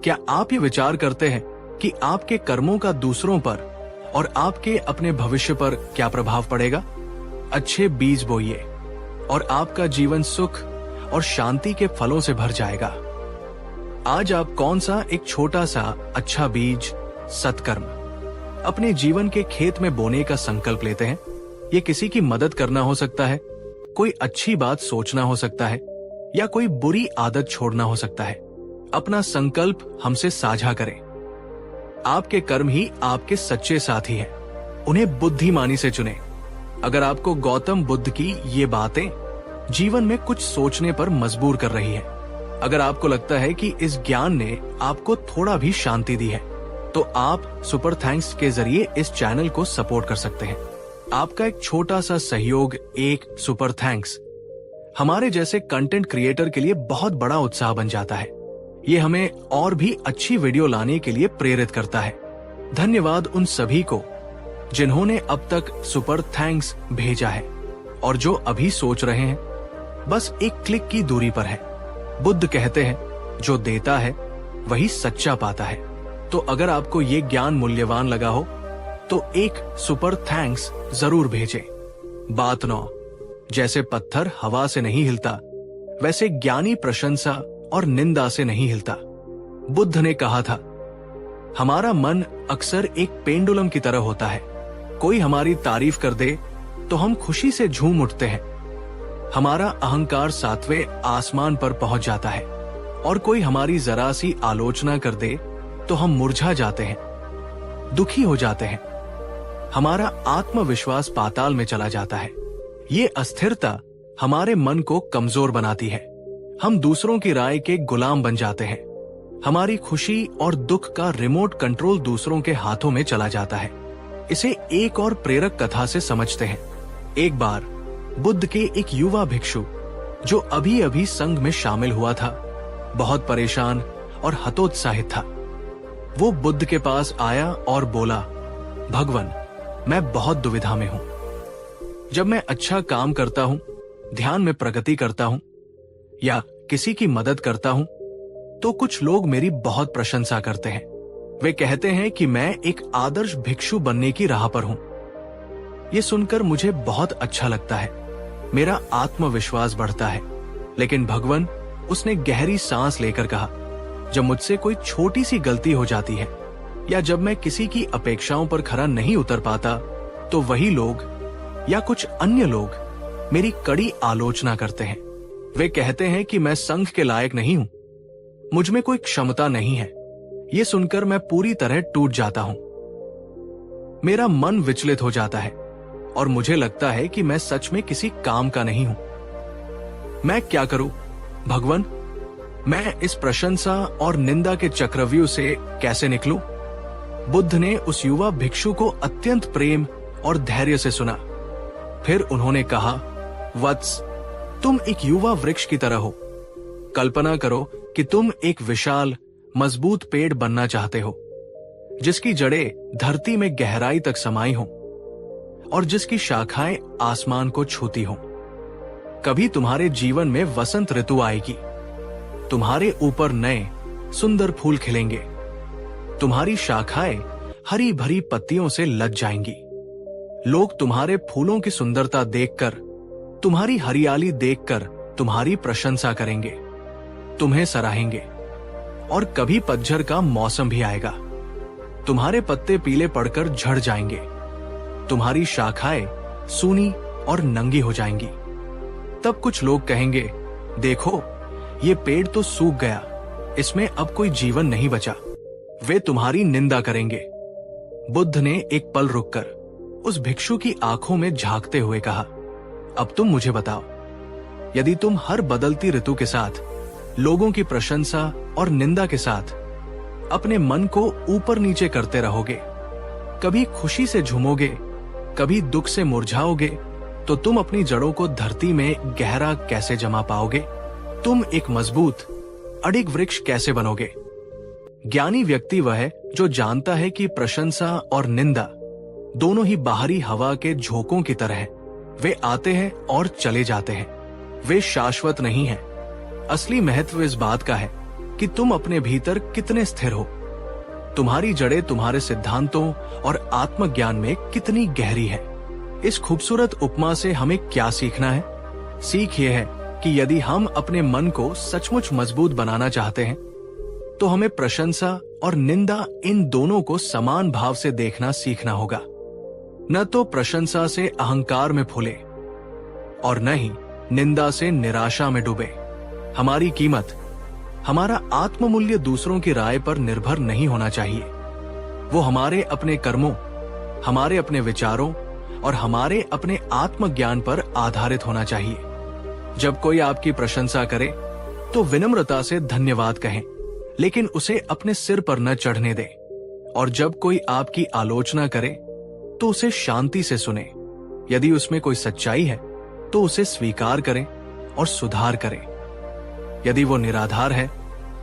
क्या आप ये विचार करते हैं कि आपके कर्मों का दूसरों पर और आपके अपने भविष्य पर क्या प्रभाव पड़ेगा? अच्छे बीज बोइए और आपका जीवन सुख और शांति के फलों से भर जाएगा। आज आप कौन सा एक छोटा सा अच्छा बीज, सत्कर्म अपने जीवन के खेत में बोने का संकल्प लेते हैं? ये किसी की मदद करना हो सकता है, कोई अच्छी बात सोचना हो सकता है या कोई बुरी आदत छोड़ना हो सकता है। अपना संकल्प हमसे साझा करें। आपके कर्म ही आपके सच्चे साथी हैं, उन्हें बुद्धिमानी से चुनें। अगर आपको गौतम बुद्ध की ये बातें जीवन में कुछ सोचने पर मजबूर कर रही है, अगर आपको लगता है कि इस ज्ञान ने आपको थोड़ा भी शांति दी है, तो आप सुपर थैंक्स के जरिए इस चैनल को सपोर्ट कर सकते हैं। आपका एक छोटा सा सहयोग, एक सुपर थैंक्स, हमारे जैसे कंटेंट क्रिएटर के लिए बहुत बड़ा उत्साह बन जाता है। ये हमें और भी अच्छी वीडियो लाने के लिए प्रेरित करता है। धन्यवाद उन सभी को जिन्होंने अब तक सुपर थैंक्स भेजा है और जो अभी सोच रहे हैं, बस एक क्लिक की दूरी पर है। बुद्ध कहते हैं, जो देता है वही सच्चा पाता है। तो अगर आपको ये ज्ञान मूल्यवान लगा हो तो एक सुपर थैंक्स जरूर भेजें। बात 9, जैसे पत्थर हवा से नहीं हिलता, वैसे ज्ञानी प्रशंसा और निंदा से नहीं हिलता। बुद्ध ने कहा था, हमारा मन अक्सर एक पेंडुलम की तरह होता है। कोई हमारी तारीफ कर दे तो हम खुशी से झूम उठते हैं। हमारा अहंकार 7वें आसमान पर पहुंच जाता है और कोई हमारी जरा सी आलोचना कर दे तो हम मुरझा जाते हैं, दुखी हो जाते हैं। हमारा आत्मविश्वास पाताल में चला जाता है। ये अस्थिरता हमारे मन को कमजोर बनाती है। हम दूसरों की राय के गुलाम बन जाते हैं। हमारी खुशी और दुख का रिमोट कंट्रोल दूसरों के हाथों में चला जाता है। इसे एक और प्रेरक कथा से समझते हैं। एक बार बुद्ध के एक युवा भिक्षु जो अभी अभी संघ में शामिल हुआ था, बहुत परेशान और हतोत्साहित था। वो बुद्ध के पास आया और बोला, भगवन, मैं बहुत दुविधा में हूं। जब मैं अच्छा काम करता हूं, ध्यान में प्रगति करता हूं या किसी की मदद करता हूं, तो कुछ लोग मेरी बहुत प्रशंसा करते हैं। वे कहते हैं कि मैं एक आदर्श भिक्षु बनने की राह पर हूं। ये सुनकर मुझे बहुत अच्छा लगता है, मेरा आत्मविश्वास बढ़ता है। लेकिन भगवन, उसने गहरी सांस लेकर कहा, जब मुझसे कोई छोटी सी गलती हो जाती है या जब मैं किसी की अपेक्षाओं पर खरा नहीं उतर पाता, तो वही लोग या कुछ अन्य लोग मेरी कड़ी आलोचना करते हैं। वे कहते हैं कि मैं संघ के लायक नहीं हूं, मुझ में कोई क्षमता नहीं है। ये सुनकर मैं पूरी तरह टूट जाता हूं। मेरा मन विचलित हो जाता है और मुझे लगता है कि मैं सच में किसी काम का नहीं हूं। मैं क्या करूं भगवन? मैं इस प्रशंसा और निंदा के चक्रव्यूह से कैसे निकलूं? बुद्ध ने उस युवा भिक्षु को अत्यंत प्रेम और धैर्य से सुना। फिर उन्होंने कहा, वत्स, तुम एक युवा वृक्ष की तरह हो। कल्पना करो कि तुम एक विशाल, मजबूत पेड़ बनना चाहते हो, जिसकी जड़ें धरती में गहराई तक समाई हों और जिसकी शाखाएं आसमान को छूती हों। कभी तुम्हारे जीवन में वसंत ऋतु आएगी, तुम्हारे ऊपर नए सुंदर फूल खिलेंगे, तुम्हारी शाखाएं हरी भरी पत्तियों से लद जाएंगी। लोग तुम्हारे फूलों की सुंदरता देखकर, तुम्हारी हरियाली देखकर तुम्हारी प्रशंसा करेंगे, तुम्हें सराहेंगे। और कभी पतझड़ का मौसम भी आएगा, तुम्हारे पत्ते पीले पड़कर झड़ जाएंगे, तुम्हारी शाखाएं सूनी और नंगी हो जाएंगी। तब कुछ लोग कहेंगे, देखो, ये पेड़ तो सूख गया, इसमें अब कोई जीवन नहीं बचा। वे तुम्हारी निंदा करेंगे। बुद्ध ने एक पल रुककर उस भिक्षु की आंखों में झांकते हुए कहा, अब तुम मुझे बताओ, यदि तुम हर बदलती ऋतु के साथ, लोगों की प्रशंसा और निंदा के साथ अपने मन को ऊपर नीचे करते रहोगे, कभी खुशी से झूमोगे, कभी दुख से मुरझाओगे, तो तुम अपनी जड़ों को धरती में गहरा कैसे जमा पाओगे? तुम एक मजबूत, अडिग वृक्ष कैसे बनोगे? ज्ञानी व्यक्ति वह है जो जानता है कि प्रशंसा और निंदा दोनों ही बाहरी हवा के झोंकों की तरह हैं। वे आते हैं और चले जाते हैं, वे शाश्वत नहीं हैं। असली महत्व इस बात का है कि तुम अपने भीतर कितने स्थिर हो, तुम्हारी जड़ें तुम्हारे सिद्धांतों और आत्मज्ञान में कितनी गहरी है। इस खूबसूरत उपमा से हमें क्या सीखना है? सीख ये है कि यदि हम अपने मन को सचमुच मजबूत बनाना चाहते हैं, तो हमें प्रशंसा और निंदा इन दोनों को समान भाव से देखना सीखना होगा। न तो प्रशंसा से अहंकार में फूले और न ही निंदा से निराशा में डूबे। हमारी कीमत, हमारा आत्ममूल्य दूसरों की राय पर निर्भर नहीं होना चाहिए। वो हमारे अपने कर्मों, हमारे अपने विचारों और हमारे अपने आत्मज्ञान पर आधारित होना चाहिए। जब कोई आपकी प्रशंसा करे तो विनम्रता से धन्यवाद कहें, लेकिन उसे अपने सिर पर न चढ़ने दें। और जब कोई आपकी आलोचना करे तो उसे शांति से सुने। यदि उसमें कोई सच्चाई है तो उसे स्वीकार करें और सुधार करें। यदि वो निराधार है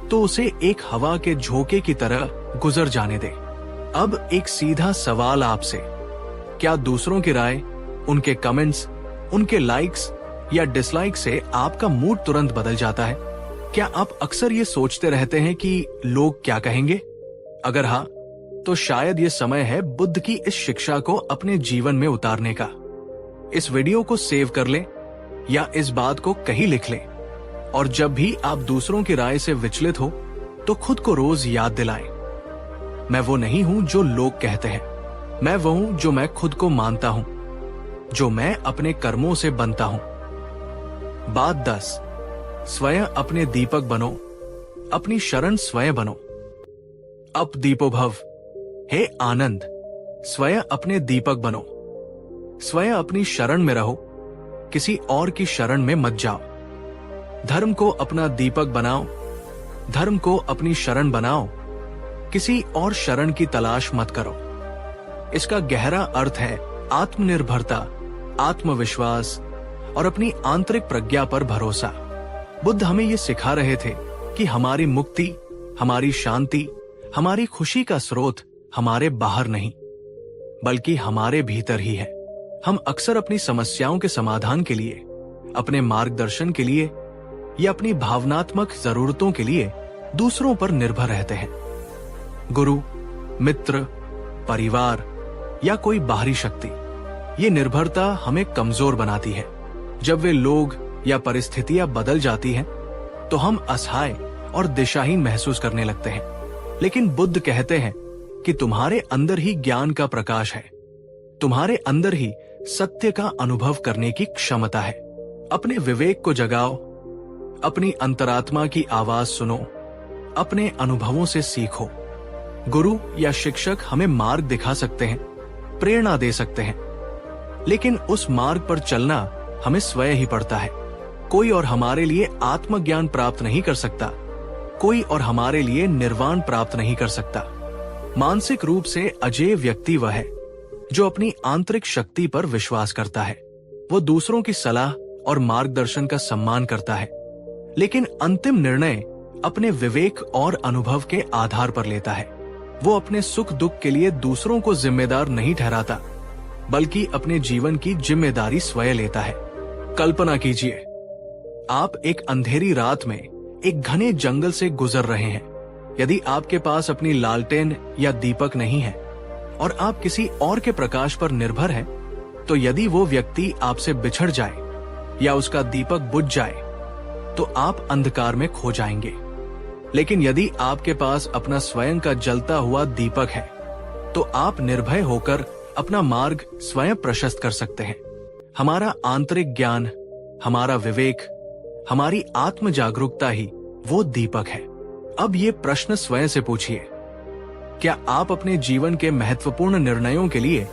तो उसे एक हवा के झोंके की तरह गुजर जाने दें। अब एक सीधा सवाल आपसे, क्या दूसरों की राय, उनके कमेंट्स, उनके लाइक्स या डिसलाइक से आपका मूड तुरंत बदल जाता है? क्या आप अक्सर ये सोचते रहते हैं कि लोग क्या कहेंगे? अगर हाँ, तो शायद ये समय है बुद्ध की इस शिक्षा को अपने जीवन में उतारने का। इस वीडियो को सेव कर लें या इस बात को कहीं लिख लें, और जब भी आप दूसरों की राय से विचलित हो तो खुद को रोज याद दिलाएं, मैं वो नहीं हूं जो लोग कहते हैं, मैं वो हूं जो मैं खुद को मानता हूं, जो मैं अपने कर्मों से बनता हूं। बात 10, स्वयं अपने दीपक बनो, अपनी शरण स्वयं बनो। अप दीपो भव, हे आनंद, स्वयं अपने दीपक बनो। स्वयं अपनी शरण में रहो, किसी और की शरण में मत जाओ। धर्म को अपना दीपक बनाओ, धर्म को अपनी शरण बनाओ, किसी और शरण की तलाश मत करो। इसका गहरा अर्थ है आत्मनिर्भरता, आत्मविश्वास और अपनी आंतरिक प्रज्ञा पर भरोसा। बुद्ध हमें ये सिखा रहे थे कि हमारी मुक्ति, हमारी शांति, हमारी खुशी का स्रोत हमारे बाहर नहीं, बल्कि हमारे भीतर ही है। हम अक्सर अपनी समस्याओं के समाधान के लिए, अपने मार्गदर्शन के लिए या अपनी भावनात्मक जरूरतों के लिए दूसरों पर निर्भर रहते हैं। गुरु, मित्र, परिवार या कोई बाहरी शक्ति, ये निर्भरता हमें कमजोर बनाती है। जब वे लोग या परिस्थितियां बदल जाती हैं, तो हम असहाय और दिशाहीन महसूस करने लगते हैं। लेकिन बुद्ध कहते हैं कि तुम्हारे अंदर ही ज्ञान का प्रकाश है, तुम्हारे अंदर ही सत्य का अनुभव करने की क्षमता है। अपने विवेक को जगाओ, अपनी अंतरात्मा की आवाज सुनो, अपने अनुभवों से सीखो। गुरु या शिक्षक हमें मार्ग दिखा सकते हैं, प्रेरणा दे सकते हैं, लेकिन उस मार्ग पर चलना हमें स्वयं ही पड़ता है। कोई और हमारे लिए आत्मज्ञान प्राप्त नहीं कर सकता, कोई और हमारे लिए निर्वाण प्राप्त नहीं कर सकता। मानसिक रूप से अजेय व्यक्ति वह है जो अपनी आंतरिक शक्ति पर विश्वास करता है। वो दूसरों की सलाह और मार्गदर्शन का सम्मान करता है, लेकिन अंतिम निर्णय अपने विवेक और अनुभव के आधार पर लेता है। वो अपने सुख दुख के लिए दूसरों को जिम्मेदार नहीं ठहराता, बल्कि अपने जीवन की जिम्मेदारी स्वयं लेता है। कल्पना कीजिए, आप एक अंधेरी रात में एक घने जंगल से गुजर रहे हैं। यदि आपके पास अपनी लालटेन या दीपक नहीं है और आप किसी और के प्रकाश पर निर्भर हैं, तो यदि वो व्यक्ति आपसे बिछड़ जाए या उसका दीपक बुझ जाए, तो आप अंधकार में खो जाएंगे। लेकिन यदि आपके पास अपना स्वयं का जलता हुआ दीपक है, तो आप निर्भय होकर अपना मार्ग स्वयं प्रशस्त कर सकते हैं। हमारा आंतरिक ज्ञान, हमारा विवेक, हमारी आत्म जागरूकता ही वो दीपक है। अब ये प्रश्न स्वयं से पूछिए, क्या आप अपने जीवन के महत्वपूर्ण निर्णयों के लिए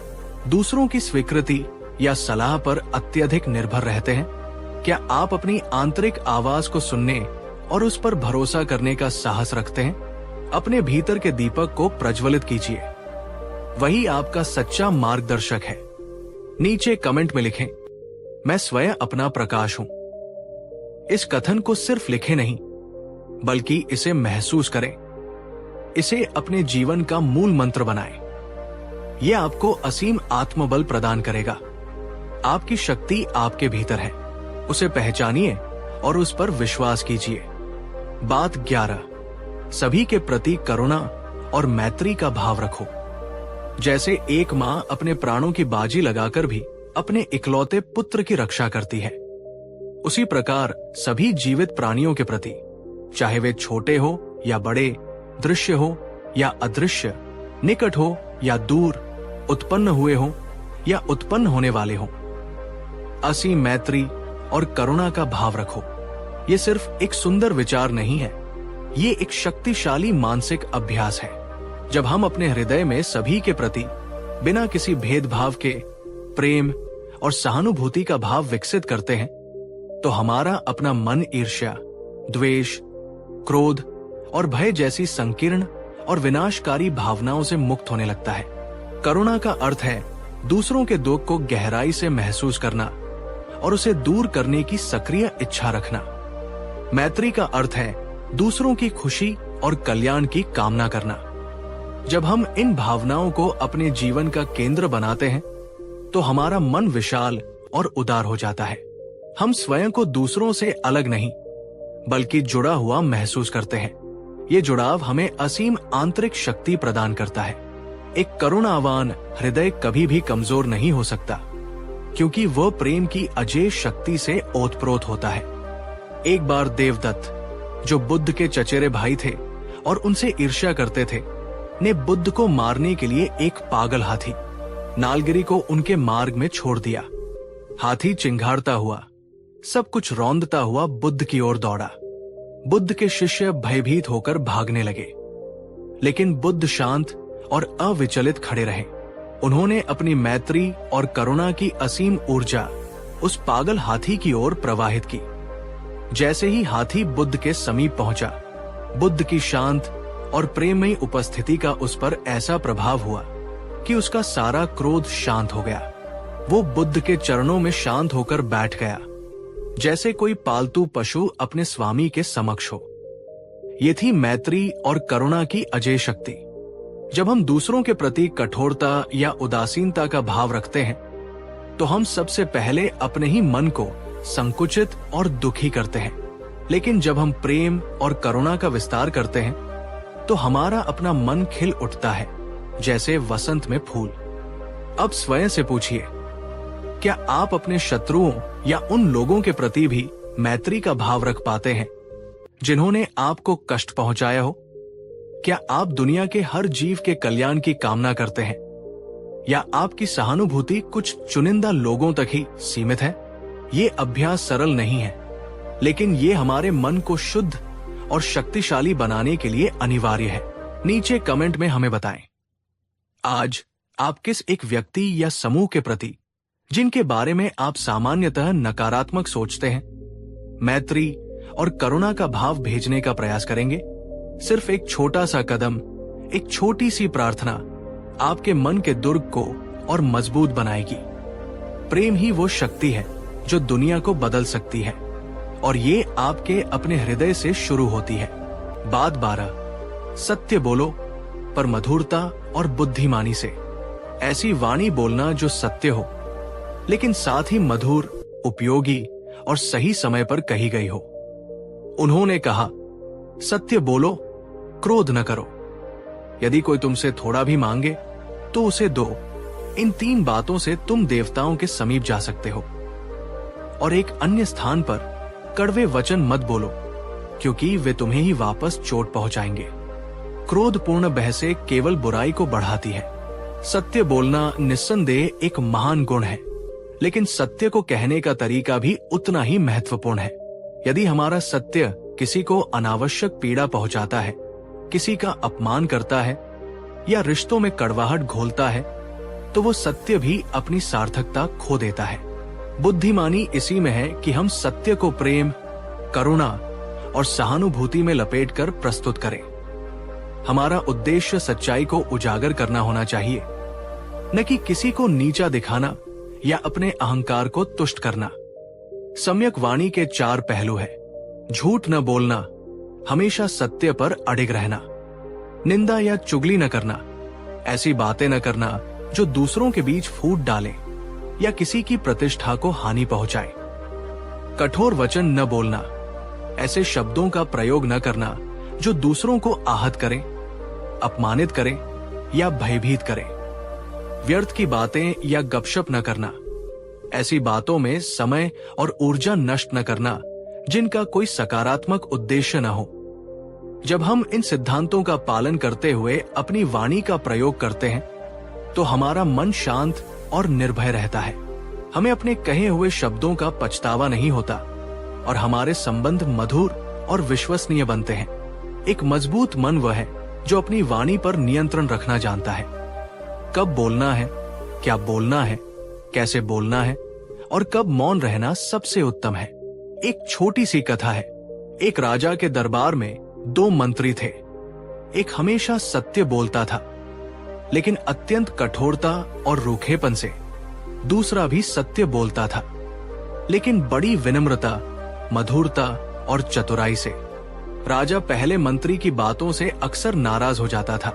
दूसरों की स्वीकृति या सलाह पर अत्यधिक निर्भर रहते हैं? क्या आप अपनी आंतरिक आवाज को सुनने और उस पर भरोसा करने का साहस रखते हैं? अपने भीतर के दीपक को प्रज्वलित कीजिए, वही आपका सच्चा मार्गदर्शक है। नीचे कमेंट में लिखें, मैं स्वयं अपना प्रकाश हूं। इस कथन को सिर्फ लिखें नहीं, बल्कि इसे महसूस करें, इसे अपने जीवन का मूल मंत्र बनाएं। यह आपको असीम आत्मबल प्रदान करेगा। आपकी शक्ति आपके भीतर है, उसे पहचानिए और उस पर विश्वास कीजिए। बात 11, सभी के प्रति करुणा और मैत्री का भाव रखो। जैसे एक मां अपने प्राणों की बाजी लगाकर भी अपने इकलौते पुत्र की रक्षा करती है, उसी प्रकार सभी जीवित प्राणियों के प्रति, चाहे वे छोटे हो या बड़े, दृश्य हो या अदृश्य, निकट हो या दूर, उत्पन्न हुए हो या उत्पन्न होने वाले हो, असीम मैत्री और करुणा का भाव रखो। ये सिर्फ एक सुंदर विचार नहीं है, ये एक शक्तिशाली मानसिक अभ्यास है। जब हम अपने हृदय में सभी के प्रति बिना किसी भेदभाव के प्रेम और सहानुभूति का भाव विकसित करते हैं, तो हमारा अपना मन ईर्ष्या, द्वेष, क्रोध और भय जैसी संकीर्ण और विनाशकारी भावनाओं से मुक्त होने लगता है। करुणा का अर्थ है दूसरों के दुख को गहराई से महसूस करना और उसे दूर करने की सक्रिय इच्छा रखना। मैत्री का अर्थ है दूसरों की खुशी और कल्याण की कामना करना। जब हम इन भावनाओं को अपने जीवन का केंद्र बनाते हैं, तो हमारा मन विशाल और उदार हो जाता है। हम स्वयं को दूसरों से अलग नहीं, बल्कि जुड़ा हुआ महसूस करते हैं। ये जुड़ाव हमें असीम आंतरिक शक्ति प्रदान करता है। एक करुणावान हृदय कभी भी कमजोर नहीं हो सकता, क्योंकि वह प्रेम की अजेय शक्ति से ओतप्रोत होता है। एक बार देवदत्त, जो बुद्ध के चचेरे भाई थे और उनसे ईर्ष्या करते थे, ने बुद्ध को मारने के लिए एक पागल हाथी नालगिरी को उनके मार्ग में छोड़ दिया। हाथी चिंघाड़ता हुआ, सब कुछ रौंदता हुआ बुद्ध की ओर दौड़ा। बुद्ध के शिष्य भयभीत होकर भागने लगे, लेकिन बुद्ध शांत और अविचलित खड़े रहे। उन्होंने अपनी मैत्री और करुणा की असीम ऊर्जा उस पागल हाथी की ओर प्रवाहित की। जैसे ही हाथी बुद्ध के समीप पहुंचा, बुद्ध की शांत और प्रेममयी उपस्थिति का उस पर ऐसा प्रभाव हुआ कि उसका सारा क्रोध शांत हो गया। वो बुद्ध के चरणों में शांत होकर बैठ गया, जैसे कोई पालतू पशु अपने स्वामी के समक्ष हो। ये थी मैत्री और करुणा की अजेय शक्ति। जब हम दूसरों के प्रति कठोरता या उदासीनता का भाव रखते हैं, तो हम सबसे पहले अपने ही मन को संकुचित और दुखी करते हैं। लेकिन जब हम प्रेम और करुणा का विस्तार करते हैं, तो हमारा अपना मन खिल उठता है, जैसे वसंत में फूल। अब स्वयं से पूछिए, क्या आप अपने शत्रुओं या उन लोगों के प्रति भी मैत्री का भाव रख पाते हैं जिन्होंने आपको कष्ट पहुंचाया हो? क्या आप दुनिया के हर जीव के कल्याण की कामना करते हैं, या आपकी सहानुभूति कुछ चुनिंदा लोगों तक ही सीमित है? ये अभ्यास सरल नहीं है, लेकिन ये हमारे मन को शुद्ध और शक्तिशाली बनाने के लिए अनिवार्य है। नीचे कमेंट में हमें बताएं, आज आप किस एक व्यक्ति या समूह के प्रति, जिनके बारे में आप सामान्यतः नकारात्मक सोचते हैं, मैत्री और करुणा का भाव भेजने का प्रयास करेंगे? सिर्फ एक छोटा सा कदम, एक छोटी सी प्रार्थना आपके मन के दुर्ग को और मजबूत बनाएगी। प्रेम ही वो शक्ति है जो दुनिया को बदल सकती है, और ये आपके अपने हृदय से शुरू होती है। बात 12, सत्य बोलो पर मधुरता और बुद्धिमानी से। ऐसी वाणी बोलना जो सत्य हो, लेकिन साथ ही मधुर, उपयोगी और सही समय पर कही गई हो। उन्होंने कहा, सत्य बोलो, क्रोध न करो। यदि कोई तुमसे थोड़ा भी मांगे तो उसे दो। इन 3 बातों से तुम देवताओं के समीप जा सकते हो। और एक अन्य स्थान पर कड़वे वचन मत बोलो, क्योंकि वे तुम्हें ही वापस चोट पहुंचाएंगे। क्रोधपूर्ण बहसें केवल बुराई को बढ़ाती है। सत्य बोलना निस्संदेह एक महान गुण है, लेकिन सत्य को कहने का तरीका भी उतना ही महत्वपूर्ण है। यदि हमारा सत्य किसी को अनावश्यक पीड़ा पहुंचाता है, किसी का अपमान करता है या रिश्तों में कड़वाहट घोलता है, तो वो सत्य भी अपनी सार्थकता खो देता है। बुद्धिमानी इसी में है कि हम सत्य को प्रेम, करुणा और सहानुभूति में लपेटकर प्रस्तुत करें। हमारा उद्देश्य सच्चाई को उजागर करना होना चाहिए, न कि किसी को नीचा दिखाना या अपने अहंकार को तुष्ट करना। सम्यक वाणी के 4 पहलू है। झूठ न बोलना, हमेशा सत्य पर अडिग रहना, निंदा या चुगली न करना, ऐसी बातें न करना जो दूसरों के बीच फूट डालें या किसी की प्रतिष्ठा को हानि पहुंचाए। कठोर वचन न बोलना, ऐसे शब्दों का प्रयोग न करना जो दूसरों को आहत करें, अपमानित करें या भयभीत करें। व्यर्थ की बातें या गपशप न करना, ऐसी बातों में समय और ऊर्जा नष्ट न करना जिनका कोई सकारात्मक उद्देश्य न हो। जब हम इन सिद्धांतों का पालन करते हुए अपनी वाणी का प्रयोग करते हैं, तो हमारा मन शांत और निर्भय रहता है। हमें अपने कहे हुए शब्दों का पछतावा नहीं होता और हमारे संबंध मधुर और विश्वसनीय बनते हैं। एक मजबूत मन वह है जो अपनी वाणी पर नियंत्रण रखना जानता है। कब बोलना है, क्या बोलना है, कैसे बोलना है और कब मौन रहना सबसे उत्तम है। एक छोटी सी कथा है। एक राजा के दरबार में 2 मंत्री थे। एक हमेशा सत्य बोलता था, लेकिन अत्यंत कठोरता और रूखेपन से। दूसरा भी सत्य बोलता था, लेकिन बड़ी विनम्रता, मधुरता और चतुराई से। राजा पहले मंत्री की बातों से अक्सर नाराज हो जाता था,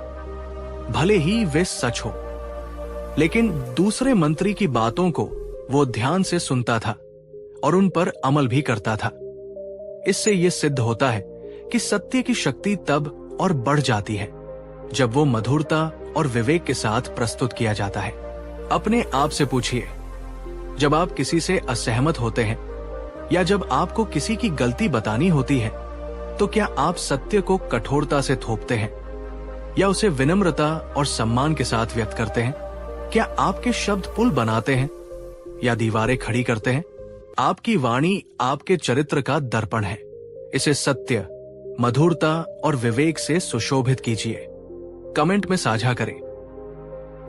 भले ही वे सच हो, लेकिन दूसरे मंत्री की बातों को वो ध्यान से सुनता था और उन पर अमल भी करता था। इससे यह सिद्ध होता है कि सत्य की शक्ति तब और बढ़ जाती है जब वो मधुरता और विवेक के साथ प्रस्तुत किया जाता है। अपने आप से पूछिए, जब आप किसी से असहमत होते हैं या जब आपको किसी की गलती बतानी होती है, तो क्या आप सत्य को कठोरता से थोपते हैं या उसे विनम्रता और सम्मान के साथ व्यक्त करते हैं? क्या आपके शब्द पुल बनाते हैं या दीवारें खड़ी करते हैं? आपकी वाणी आपके चरित्र का दर्पण है। इसे सत्य, मधुरता और विवेक से सुशोभित कीजिए। कमेंट में साझा करें।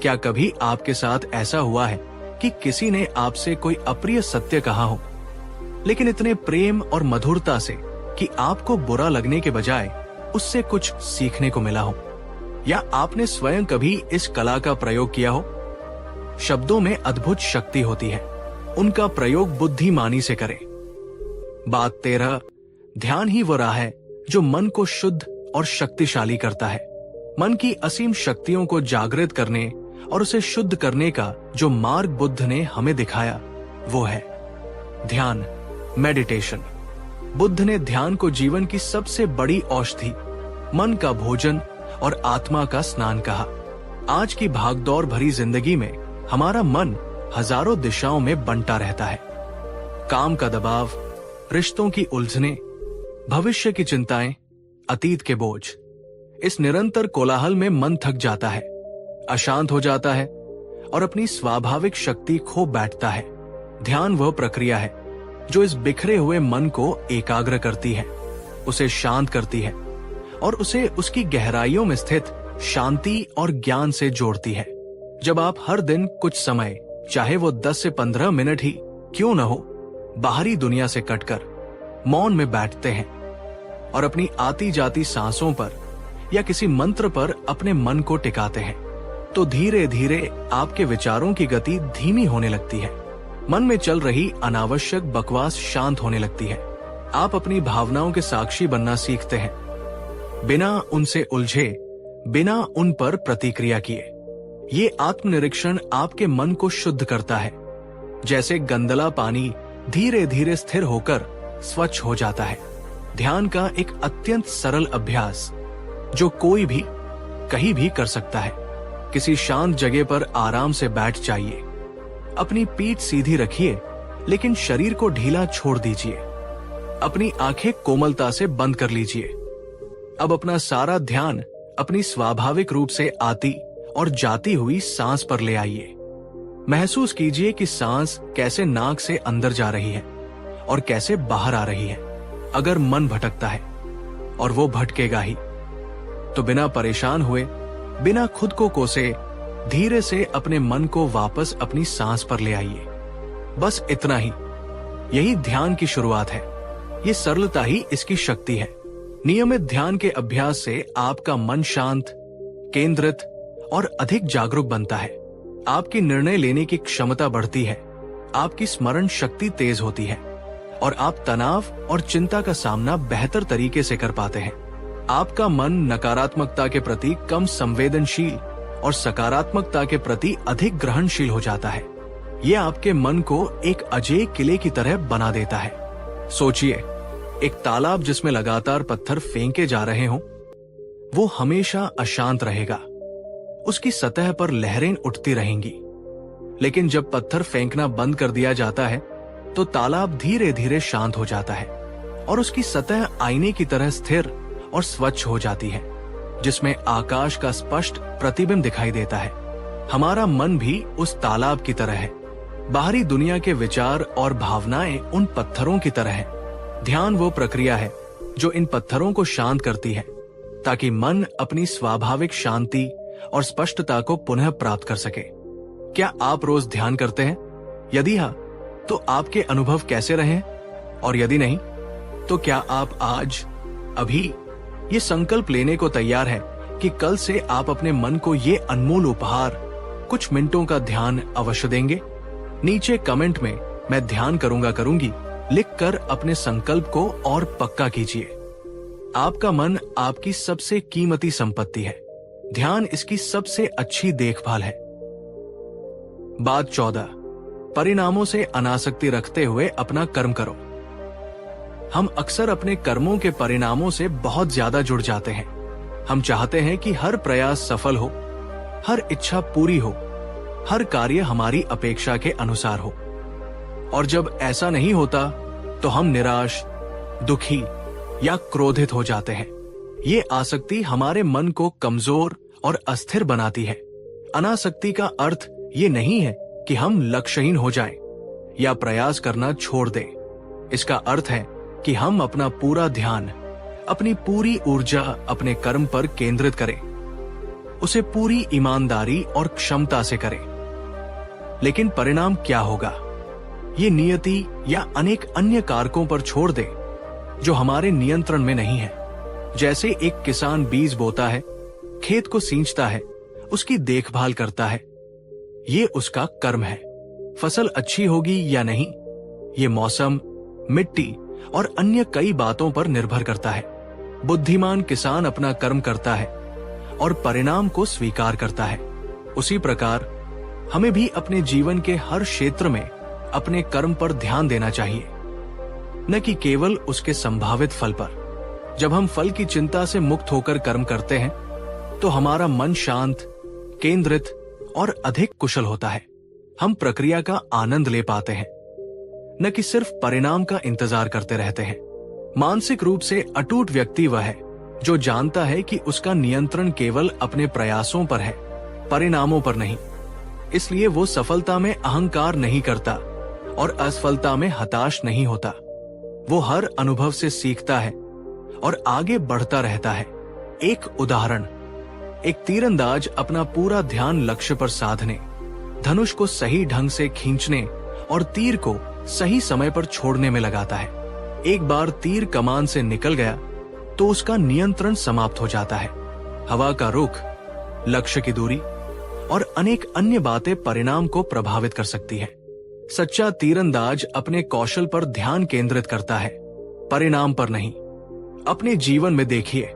क्या कभी आपके साथ ऐसा हुआ है कि किसी ने आपसे कोई अप्रिय सत्य कहा हो, लेकिन इतने प्रेम और मधुरता से कि आपको बुरा लगने के बजाय उससे कुछ सीखने को मिला हो? या आपने स्वयं कभी इस कला का प्रयोग किया हो? शब्दों में अद्भुत शक्ति होती है, उनका प्रयोग बुद्धिमानी से करें। बात 13, ध्यान ही वो राह है जो मन को शुद्ध और शक्तिशाली करता है। मन की असीम शक्तियों को जागृत करने और उसे शुद्ध करने का जो मार्ग बुद्ध ने हमें दिखाया, वो है ध्यान, मेडिटेशन। बुद्ध ने ध्यान को जीवन की सबसे बड़ी औषधि, मन का भोजन और आत्मा का स्नान कहा। आज की भागदौड़ भरी जिंदगी में हमारा मन हजारों दिशाओं में बंटा रहता है। काम का दबाव, रिश्तों की उलझने, भविष्य की चिंताएं, अतीत के बोझ। इस निरंतर कोलाहल में मन थक जाता है, अशांत हो जाता है और अपनी स्वाभाविक शक्ति खो बैठता है। ध्यान वह प्रक्रिया है जो इस बिखरे हुए मन को एकाग्र करती है, उसे शांत करती है और उसे उसकी गहराइयों में स्थित शांति और ज्ञान से जोड़ती है। जब आप हर दिन कुछ समय, चाहे वो 10 से 15 मिनट ही क्यों न हो, बाहरी दुनिया से कटकर मौन में बैठते हैं और अपनी आती जाती सांसों पर या किसी मंत्र पर अपने मन को टिकाते हैं, तो धीरे धीरे आपके विचारों की गति धीमी होने लगती है। मन में चल रही अनावश्यक बकवास शांत होने लगती है। आप अपनी भावनाओं के साक्षी बनना सीखते हैं, बिना उनसे उलझे, बिना उन पर प्रतिक्रिया किए। ये आत्मनिरीक्षण आपके मन को शुद्ध करता है, जैसे गंदला पानी धीरे धीरे स्थिर होकर स्वच्छ हो जाता है। ध्यान का एक अत्यंत सरल अभ्यास जो कोई भी कहीं भी कर सकता है। किसी शांत जगह पर आराम से बैठ जाइए, अपनी पीठ सीधी रखिए लेकिन शरीर को ढीला छोड़ दीजिए। अपनी आंखें कोमलता से बंद कर लीजिए। अब अपना सारा ध्यान अपनी स्वाभाविक रूप से आती और जाती हुई सांस पर ले आइए। महसूस कीजिए कि सांस कैसे नाक से अंदर जा रही है और कैसे बाहर आ रही है। अगर मन भटकता है, और वो भटकेगा ही, तो बिना परेशान हुए, बिना खुद को कोसे, धीरे से अपने मन को वापस अपनी सांस पर ले आइए। बस इतना ही। यही ध्यान की शुरुआत है। ये सरलता ही इसकी शक्ति है। नियमित ध्यान के अभ्यास से आपका मन शांत, केंद्रित और अधिक जागरूक बनता है। आपकी निर्णय लेने की क्षमता बढ़ती है, आपकी स्मरण शक्ति तेज होती है और आप तनाव और चिंता का सामना बेहतर तरीके से कर पाते हैं। आपका मन नकारात्मकता के प्रति कम संवेदनशील और सकारात्मकता के प्रति अधिक ग्रहणशील हो जाता है। यह आपके मन को एक अजेय किले की तरह बना देता है। सोचिए, एक तालाब जिसमें लगातार पत्थर फेंके जा रहे हों, वो हमेशा अशांत रहेगा। उसकी सतह पर लहरें उठती रहेंगी। लेकिन जब पत्थर फेंकना बंद कर दिया जाता है, तो तालाब धीरे धीरे शांत हो जाता है और उसकी सतह आईने की तरह स्थिर और स्वच्छ हो जाती है, जिसमें आकाश का स्पष्ट प्रतिबिंब दिखाई देता है। हमारा मन भी उस तालाब की तरह है। बाहरी दुनिया के विचार और भावनाएं उन पत्थरों की तरह हैं। ध्यान वो प्रक्रिया है जो इन पत्थरों को शांत करती है ताकि मन अपनी स्वाभाविक शांति और स्पष्टता को पुनः प्राप्त कर सके। क्या आप रोज ध्यान करते हैं? यदि हाँ, तो आपके अनुभव कैसे रहे हैं? और यदि नहीं, तो क्या आप आज अभी ये संकल्प लेने को तैयार हैं कि कल से आप अपने मन को ये अनमोल उपहार कुछ मिनटों का ध्यान अवश्य देंगे? नीचे कमेंट में मैं ध्यान करूंगी लिखकर अपने संकल्प को और पक्का कीजिए। आपका मन आपकी सबसे कीमती संपत्ति है। ध्यान इसकी सबसे अच्छी देखभाल है। बात 14, परिणामों से अनासक्ति रखते हुए अपना कर्म करो। हम अक्सर अपने कर्मों के परिणामों से बहुत ज्यादा जुड़ जाते हैं। हम चाहते हैं कि हर प्रयास सफल हो, हर इच्छा पूरी हो, हर कार्य हमारी अपेक्षा के अनुसार हो। और जब ऐसा नहीं होता तो हम निराश, दुखी या क्रोधित हो जाते हैं। ये आसक्ति हमारे मन को कमजोर और अस्थिर बनाती है। अनासक्ति का अर्थ ये नहीं है कि हम लक्ष्यहीन हो जाएं या प्रयास करना छोड़ दें। इसका अर्थ है कि हम अपना पूरा ध्यान, अपनी पूरी ऊर्जा अपने कर्म पर केंद्रित करें, उसे पूरी ईमानदारी और क्षमता से करें। लेकिन परिणाम क्या होगा, ये नियति या अनेक अन्य कारकों पर छोड़ दें जो हमारे नियंत्रण में नहीं है। जैसे एक किसान बीज बोता है, खेत को सींचता है, उसकी देखभाल करता है, ये उसका कर्म है। फसल अच्छी होगी या नहीं, ये मौसम, मिट्टी और अन्य कई बातों पर निर्भर करता है। बुद्धिमान किसान अपना कर्म करता है और परिणाम को स्वीकार करता है। उसी प्रकार हमें भी अपने जीवन के हर क्षेत्र में अपने कर्म पर ध्यान देना चाहिए, न कि केवल उसके संभावित फल पर। जब हम फल की चिंता से मुक्त होकर कर्म करते हैं तो हमारा मन शांत, केंद्रित और अधिक कुशल होता है। हम प्रक्रिया का आनंद ले पाते हैं, न कि सिर्फ परिणाम का इंतजार करते रहते हैं। मानसिक रूप से अटूट व्यक्ति वह है जो जानता है कि उसका नियंत्रण केवल अपने प्रयासों पर है, परिणामों पर नहीं। इसलिए वो सफलता में अहंकार नहीं करता और असफलता में हताश नहीं होता। वो हर अनुभव से सीखता है और आगे बढ़ता रहता है। एक उदाहरण, एक तीरंदाज अपना पूरा ध्यान लक्ष्य पर साधने, धनुष को सही ढंग से खींचने और तीर को सही समय पर छोड़ने में लगाता है। एक बार तीर कमान से निकल गया तो उसका नियंत्रण समाप्त हो जाता है। हवा का रुख, लक्ष्य की दूरी और अनेक अन्य बातें परिणाम को प्रभावित कर सकती है। सच्चा तीरंदाज अपने कौशल पर ध्यान केंद्रित करता है, परिणाम पर नहीं। अपने जीवन में देखिए,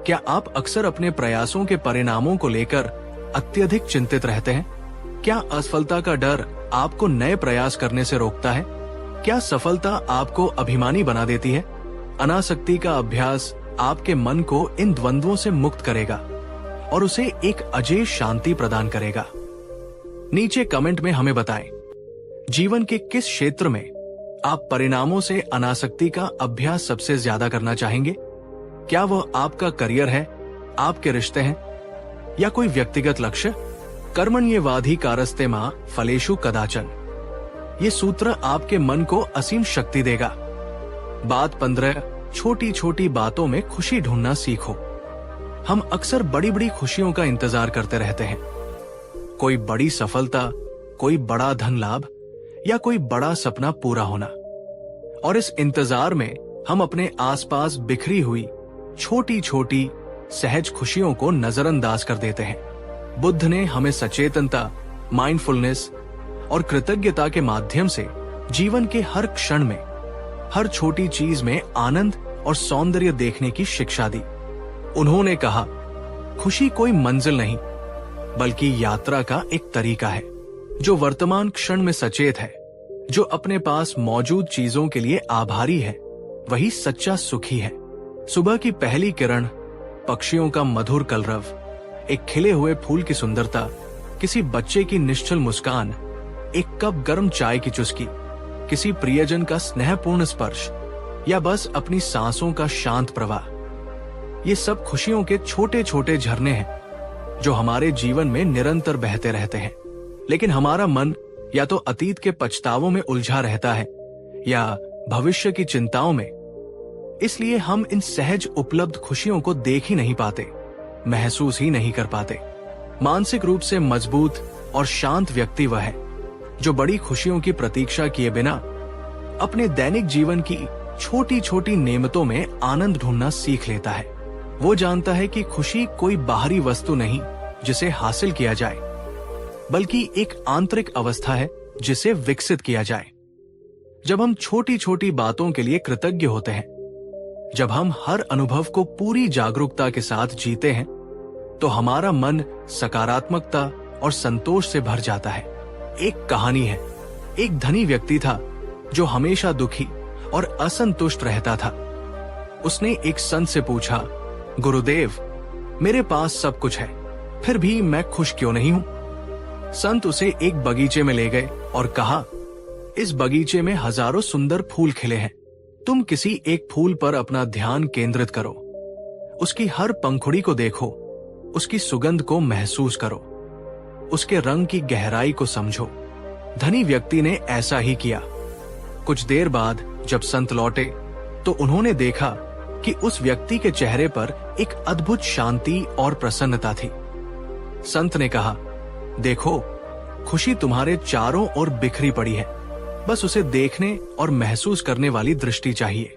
क्या आप अक्सर अपने प्रयासों के परिणामों को लेकर अत्यधिक चिंतित रहते हैं? क्या असफलता का डर आपको नए प्रयास करने से रोकता है? क्या सफलता आपको अभिमानी बना देती है? अनासक्ति का अभ्यास आपके मन को इन द्वंद्वों से मुक्त करेगा और उसे एक अजेय शांति प्रदान करेगा। नीचे कमेंट में हमें बताएं, जीवन के किस क्षेत्र में आप परिणामों से अनासक्ति का अभ्यास सबसे ज्यादा करना चाहेंगे? क्या वह आपका करियर है, आपके रिश्ते हैं या कोई व्यक्तिगत लक्ष्य? कर्मण्येवाधिकारस्ते मा फलेषु कदाचन, ये सूत्र आपके मन को असीम शक्ति देगा। बात 15, छोटी छोटी बातों में खुशी ढूंढना सीखो। हम अक्सर बड़ी बड़ी खुशियों का इंतजार करते रहते हैं। कोई बड़ी सफलता, कोई बड़ा धन लाभ या कोई बड़ा सपना पूरा होना, और इस इंतजार में हम अपने आसपास बिखरी हुई छोटी छोटी सहज खुशियों को नजरअंदाज कर देते हैं। बुद्ध ने हमें सचेतनता, माइंडफुलनेस और कृतज्ञता के माध्यम से जीवन के हर क्षण में, हर छोटी चीज में आनंद और सौंदर्य देखने की शिक्षा दी। उन्होंने कहा, खुशी कोई मंजिल नहीं बल्कि यात्रा का एक तरीका है। जो वर्तमान क्षण में सचेत है, जो अपने पास मौजूद चीजों के लिए आभारी है, वही सच्चा सुखी है। सुबह की पहली किरण, पक्षियों का मधुर कलरव, एक खिले हुए फूल की सुंदरता, किसी बच्चे की निश्चल मुस्कान, एक कप गर्म चाय की चुस्की, किसी प्रियजन का स्नेहपूर्ण स्पर्श या बस अपनी सांसों का शांत प्रवाह, ये सब खुशियों के छोटे छोटे झरने हैं जो हमारे जीवन में निरंतर बहते रहते हैं। लेकिन हमारा मन या तो अतीत के पछतावों में उलझा रहता है या भविष्य की चिंताओं में। इसलिए हम इन सहज उपलब्ध खुशियों को देख ही नहीं पाते, महसूस ही नहीं कर पाते। मानसिक रूप से मजबूत और शांत व्यक्ति वह है जो बड़ी खुशियों की प्रतीक्षा किए बिना अपने दैनिक जीवन की छोटी छोटी नेमतों में आनंद ढूंढना सीख लेता है। वो जानता है कि खुशी कोई बाहरी वस्तु नहीं जिसे हासिल किया जाए, बल्कि एक आंतरिक अवस्था है जिसे विकसित किया जाए। जब हम छोटी छोटी बातों के लिए कृतज्ञ होते हैं, जब हम हर अनुभव को पूरी जागरूकता के साथ जीते हैं, तो हमारा मन सकारात्मकता और संतोष से भर जाता है। एक कहानी है, एक धनी व्यक्ति था जो हमेशा दुखी और असंतुष्ट रहता था। उसने एक संत से पूछा, गुरुदेव, मेरे पास सब कुछ है, फिर भी मैं खुश क्यों नहीं हूं? संत उसे एक बगीचे में ले गए और कहा, इस बगीचे में हजारों सुंदर फूल खिले हैं। तुम किसी एक फूल पर अपना ध्यान केंद्रित करो, उसकी हर पंखुड़ी को देखो, उसकी सुगंध को महसूस करो, उसके रंग की गहराई को समझो। धनी व्यक्ति ने ऐसा ही किया। कुछ देर बाद जब संत लौटे तो उन्होंने देखा कि उस व्यक्ति के चेहरे पर एक अद्भुत शांति और प्रसन्नता थी। संत ने कहा, देखो, खुशी तुम्हारे चारों ओर बिखरी पड़ी है, बस उसे देखने और महसूस करने वाली दृष्टि चाहिए।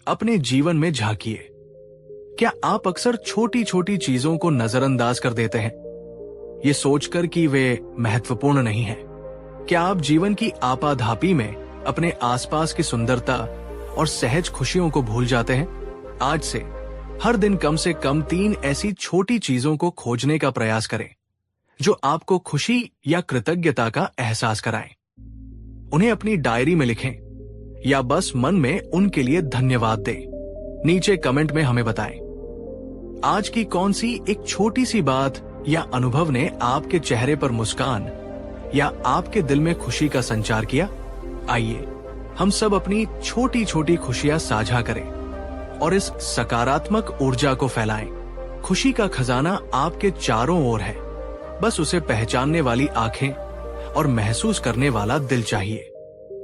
अपने जीवन में झांकिए। क्या आप अक्सर छोटी छोटी चीजों को नजरअंदाज कर देते हैं, ये सोचकर कि वे महत्वपूर्ण नहीं है? क्या आप जीवन की आपाधापी में अपने आसपास की सुंदरता और सहज खुशियों को भूल जाते हैं? आज से हर दिन कम से कम 3 ऐसी छोटी चीजों को खोजने का प्रयास करें जो आपको खुशी या कृतज्ञता का एहसास कराएं। उन्हें अपनी डायरी में लिखें या बस मन में उनके लिए धन्यवाद दें। नीचे कमेंट में हमें बताएं, आज की कौन सी एक छोटी सी बात या अनुभव ने आपके चेहरे पर मुस्कान या आपके दिल में खुशी का संचार किया। आइए हम सब अपनी छोटी छोटी खुशियां साझा करें और इस सकारात्मक ऊर्जा को फैलाएं। खुशी का खजाना आपके चारों ओर है, बस उसे पहचानने वाली आंखें और महसूस करने वाला दिल चाहिए।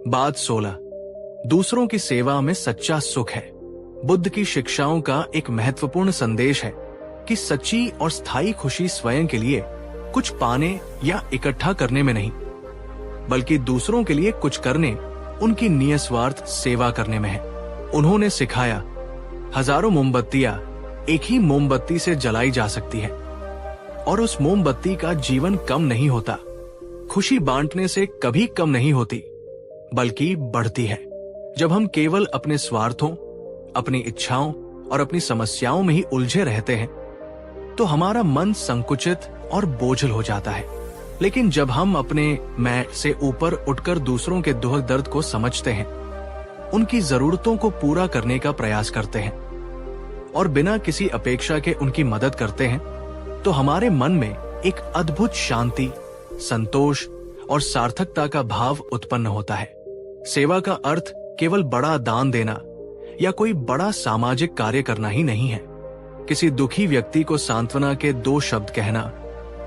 बात 16, दूसरों की सेवा में सच्चा सुख है। बुद्ध की शिक्षाओं का एक महत्वपूर्ण संदेश है कि सच्ची और स्थायी खुशी स्वयं के लिए कुछ पाने या इकट्ठा करने में नहीं, बल्कि दूसरों के लिए कुछ करने, उनकी निस्वार्थ सेवा करने में है। उन्होंने सिखाया, हजारों मोमबत्तियां एक ही मोमबत्ती से जलाई जा सकती है और उस मोमबत्ती का जीवन कम नहीं होता। खुशी बांटने से कभी कम नहीं होती, बल्कि बढ़ती है। जब हम केवल अपने स्वार्थों, अपनी इच्छाओं और अपनी समस्याओं में ही उलझे रहते हैं, तो हमारा मन संकुचित और बोझल हो जाता है। लेकिन जब हम अपने मैं से ऊपर उठकर दूसरों के दुख दर्द को समझते हैं, उनकी जरूरतों को पूरा करने का प्रयास करते हैं और बिना किसी अपेक्षा के उनकी मदद करते हैं, तो हमारे मन में एक अद्भुत शांति, संतोष और सार्थकता का भाव उत्पन्न होता है। सेवा का अर्थ केवल बड़ा दान देना या कोई बड़ा सामाजिक कार्य करना ही नहीं है। किसी दुखी व्यक्ति को सांत्वना के 2 शब्द कहना,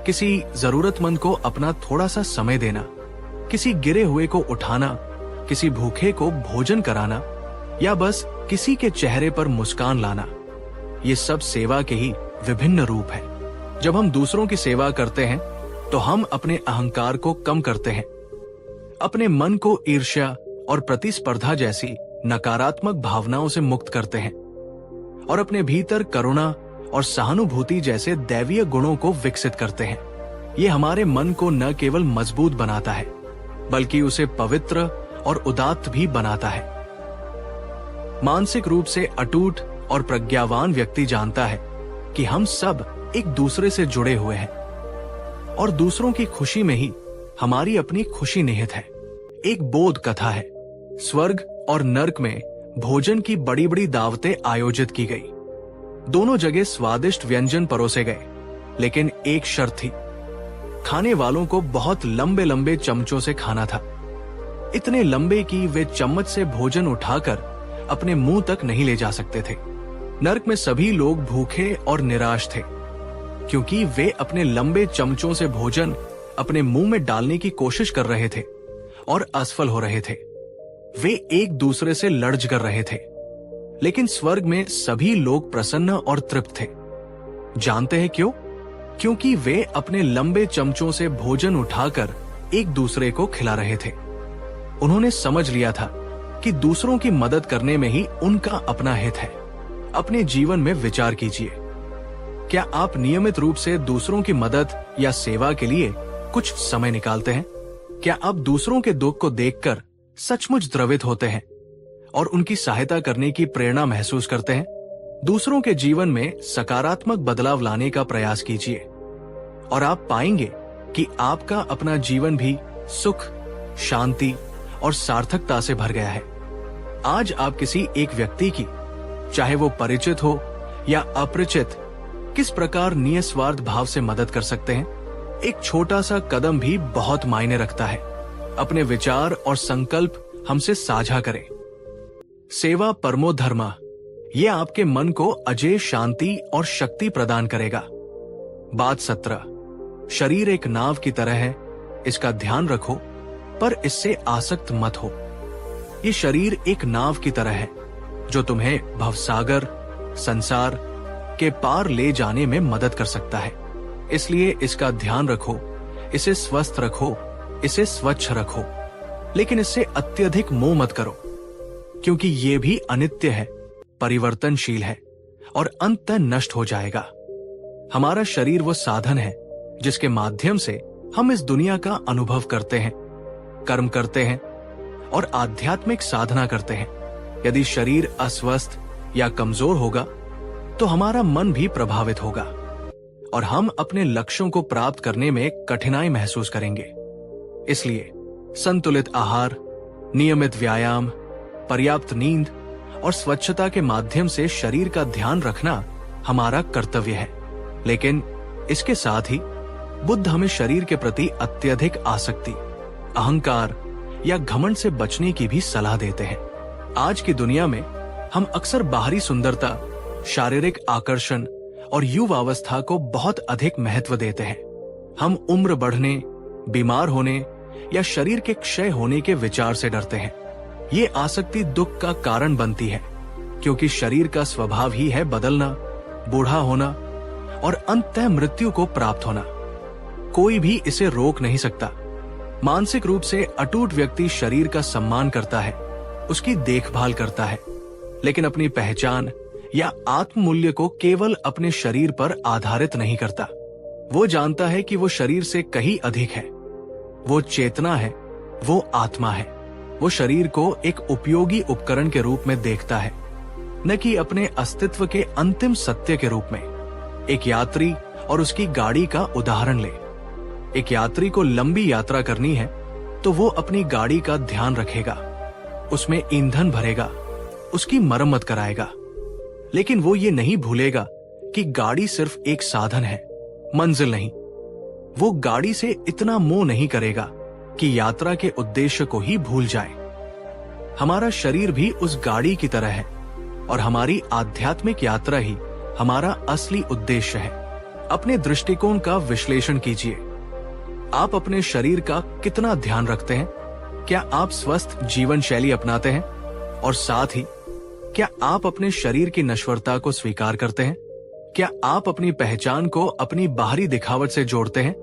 किसी जरूरतमंद को अपना थोड़ा सा समय देना, किसी गिरे हुए को उठाना, किसी भूखे को भोजन कराना या बस किसी के चेहरे पर मुस्कान लाना, ये सब सेवा के ही विभिन्न रूप हैं। जब हम दूसरों की सेवा करते हैं तो हम अपने अहंकार को कम करते हैं, अपने मन को ईर्ष्या और प्रतिस्पर्धा जैसी नकारात्मक भावनाओं से मुक्त करते हैं और अपने भीतर करुणा और सहानुभूति जैसे दैवीय गुणों को विकसित करते हैं। ये हमारे मन को न केवल मजबूत बनाता है, बल्कि उसे पवित्र और उदात्त भी बनाता है। मानसिक रूप से अटूट और प्रज्ञावान व्यक्ति जानता है कि हम सब एक दूसरे से जुड़े हुए हैं और दूसरों की खुशी में ही हमारी अपनी खुशी निहित है। एक बोध कथा है, स्वर्ग और नर्क में भोजन की बड़ी बड़ी दावतें आयोजित की गई। दोनों जगह स्वादिष्ट व्यंजन परोसे गए, लेकिन एक शर्त थी, खाने वालों को बहुत लंबे लंबे चमचों से खाना था, इतने लंबे कि वे चम्मच से भोजन उठाकर अपने मुंह तक नहीं ले जा सकते थे। नर्क में सभी लोग भूखे और निराश थे, क्योंकि वे अपने लंबे चमचों से भोजन अपने मुंह में डालने की कोशिश कर रहे थे, और असफल हो रहे थे। वे एक दूसरे से लड़ कर रहे थे, लेकिन स्वर्ग में सभी लोग प्रसन्न और तृप्त थे। जानते हैं क्यों? क्योंकि वे अपने लंबे चमचों से भोजन उठाकर एक दूसरे को खिला रहे थे। उन्होंने समझ लिया था कि दूसरों की मदद करने में ही उनका अपना हित है। अपने जीवन में विचार कीजिए, क्या आप नियमित रूप से दूसरों की मदद या सेवा के लिए कुछ समय निकालते हैं? क्या आप दूसरों के दुख को देखकर सचमुच द्रवित होते हैं और उनकी सहायता करने की प्रेरणा महसूस करते हैं? दूसरों के जीवन में सकारात्मक बदलाव लाने का प्रयास कीजिए और आप पाएंगे कि आपका अपना जीवन भी सुख, शांति और सार्थकता से भर गया है। आज आप किसी एक व्यक्ति की, चाहे वो परिचित हो या अपरिचित, किस प्रकार निस्वार्थ भाव से मदद कर सकते हैं? एक छोटा सा कदम भी बहुत मायने रखता है। अपने विचार और संकल्प हमसे साझा करें। सेवा परमो धर्मा, ये आपके मन को अजेय शांति और शक्ति प्रदान करेगा। बात 17, शरीर एक नाव की तरह है, इसका ध्यान रखो पर इससे आसक्त मत हो। ये शरीर एक नाव की तरह है जो तुम्हें भवसागर, संसार के पार ले जाने में मदद कर सकता है। इसलिए इसका ध्यान रखो, इसे स्वस्थ रखो, इसे स्वच्छ रखो, लेकिन इससे अत्यधिक मोह मत करो, क्योंकि ये भी अनित्य है, परिवर्तनशील है और अंततः नष्ट हो जाएगा। हमारा शरीर वो साधन है जिसके माध्यम से हम इस दुनिया का अनुभव करते हैं, कर्म करते हैं और आध्यात्मिक साधना करते हैं। यदि शरीर अस्वस्थ या कमजोर होगा तो हमारा मन भी प्रभावित होगा और हम अपने लक्ष्यों को प्राप्त करने में कठिनाई महसूस करेंगे। इसलिए संतुलित आहार, नियमित व्यायाम, पर्याप्त नींद और स्वच्छता के माध्यम से शरीर का ध्यान रखना हमारा कर्तव्य है। लेकिन इसके साथ ही बुद्ध हमें शरीर के प्रति अत्यधिक आसक्ति, अहंकार या घमंड से बचने की भी सलाह देते हैं। आज की दुनिया में हम अक्सर बाहरी सुंदरता, शारीरिक आकर्षण और युवावस्था को बहुत अधिक महत्व देते हैं। हम उम्र बढ़ने, बीमार होने या शरीर के क्षय होने के विचार से डरते हैं। ये आसक्ति दुख का कारण बनती है, क्योंकि शरीर का स्वभाव ही है बदलना, बूढ़ा होना और अंततः मृत्यु को प्राप्त होना। कोई भी इसे रोक नहीं सकता। मानसिक रूप से अटूट व्यक्ति शरीर का सम्मान करता है, उसकी देखभाल करता है, लेकिन अपनी पहचान या आत्म मूल्य को केवल अपने शरीर पर आधारित नहीं करता। वो जानता है कि वो शरीर से कहीं अधिक है। वो चेतना है, वो आत्मा है। वो शरीर को एक उपयोगी उपकरण के रूप में देखता है, न कि अपने अस्तित्व के अंतिम सत्य के रूप में। एक यात्री और उसकी गाड़ी का उदाहरण ले। एक यात्री को लंबी यात्रा करनी है तो वो अपनी गाड़ी का ध्यान रखेगा, उसमें ईंधन भरेगा, उसकी मरम्मत कराएगा, लेकिन वो ये नहीं भूलेगा कि गाड़ी सिर्फ एक साधन है, मंजिल नहीं। वो गाड़ी से इतना मोह नहीं करेगा कि यात्रा के उद्देश्य को ही भूल जाए। हमारा शरीर भी उस गाड़ी की तरह है और हमारी आध्यात्मिक यात्रा ही हमारा असली उद्देश्य है। अपने दृष्टिकोण का विश्लेषण कीजिए। आप अपने शरीर का कितना ध्यान रखते हैं? क्या आप स्वस्थ जीवन शैली अपनाते हैं? और साथ ही क्या आप अपने शरीर की नश्वरता को स्वीकार करते हैं? क्या आप अपनी पहचान को अपनी बाहरी दिखावट से जोड़ते हैं?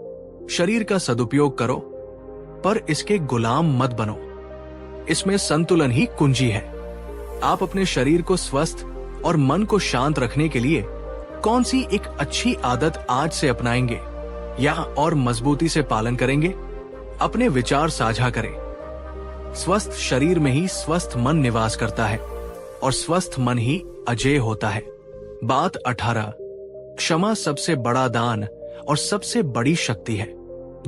शरीर का सदुपयोग करो, पर इसके गुलाम मत बनो। इसमें संतुलन ही कुंजी है। आप अपने शरीर को स्वस्थ और मन को शांत रखने के लिए कौन सी एक अच्छी आदत आज से अपनाएंगे या और मजबूती से पालन करेंगे? अपने विचार साझा करें। स्वस्थ शरीर में ही स्वस्थ मन निवास करता है और स्वस्थ मन ही अजेय होता है। बात 18, क्षमा सबसे बड़ा दान और सबसे बड़ी शक्ति है।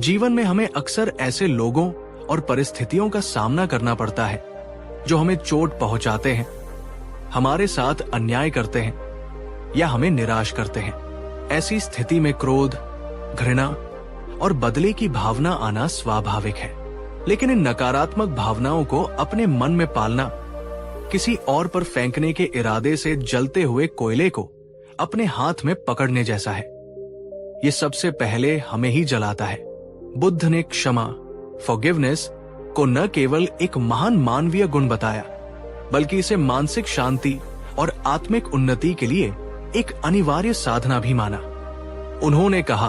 जीवन में हमें अक्सर ऐसे लोगों और परिस्थितियों का सामना करना पड़ता है जो हमें चोट पहुंचाते हैं, हमारे साथ अन्याय करते हैं या हमें निराश करते हैं। ऐसी स्थिति में क्रोध, घृणा और बदले की भावना आना स्वाभाविक है, लेकिन इन नकारात्मक भावनाओं को अपने मन में पालना किसी और पर फेंकने के इरादे से जलते हुए कोयले को अपने हाथ में पकड़ने जैसा है। ये सबसे पहले हमें ही जलाता है। बुद्ध ने क्षमा, फॉरगिवनेस को न केवल एक महान मानवीय गुण बताया, बल्कि इसे मानसिक शांति और आत्मिक उन्नति के लिए एक अनिवार्य साधना भी माना। उन्होंने कहा,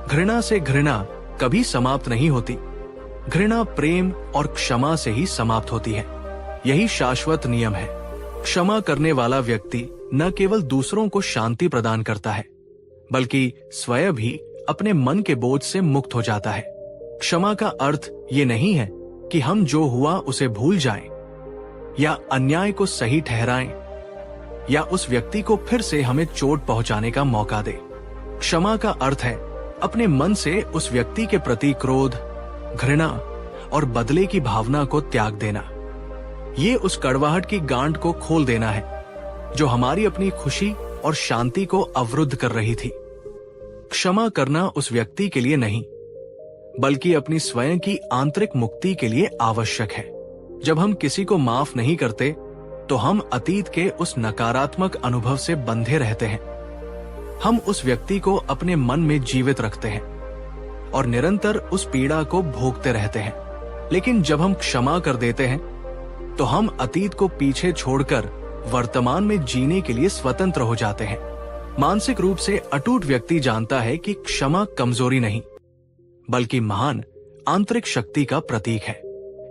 घृणा से घृणा कभी समाप्त नहीं होती, घृणा प्रेम और क्षमा से ही समाप्त होती है। यही शाश्वत नियम है। क्षमा करने वाला व्यक्ति न केवल दूसरों को शांति प्रदान करता है, बल्कि स्वयं भी अपने मन के बोझ से मुक्त हो जाता है। क्षमा का अर्थ ये नहीं है कि हम जो हुआ उसे भूल जाएं, या अन्याय को सही ठहराएं, या उस व्यक्ति को फिर से हमें चोट पहुंचाने का मौका दे। क्षमा का अर्थ है अपने मन से उस व्यक्ति के प्रति क्रोध, घृणा और बदले की भावना को त्याग देना। ये उस कड़वाहट की गांठ को खोल देना है जो हमारी अपनी खुशी और शांति को अवरुद्ध कर रही थी। क्षमा करना उस व्यक्ति के लिए नहीं, बल्कि अपनी स्वयं की आंतरिक मुक्ति के लिए आवश्यक है। जब हम किसी को माफ नहीं करते तो हम अतीत के उस नकारात्मक अनुभव से बंधे रहते हैं। हम उस व्यक्ति को अपने मन में जीवित रखते हैं और निरंतर उस पीड़ा को भोगते रहते हैं। लेकिन जब हम क्षमा कर देते हैं तो हम अतीत को पीछे छोड़कर वर्तमान में जीने के लिए स्वतंत्र हो जाते हैं। मानसिक रूप से अटूट व्यक्ति जानता है कि क्षमा कमजोरी नहीं, बल्कि महान आंतरिक शक्ति का प्रतीक है।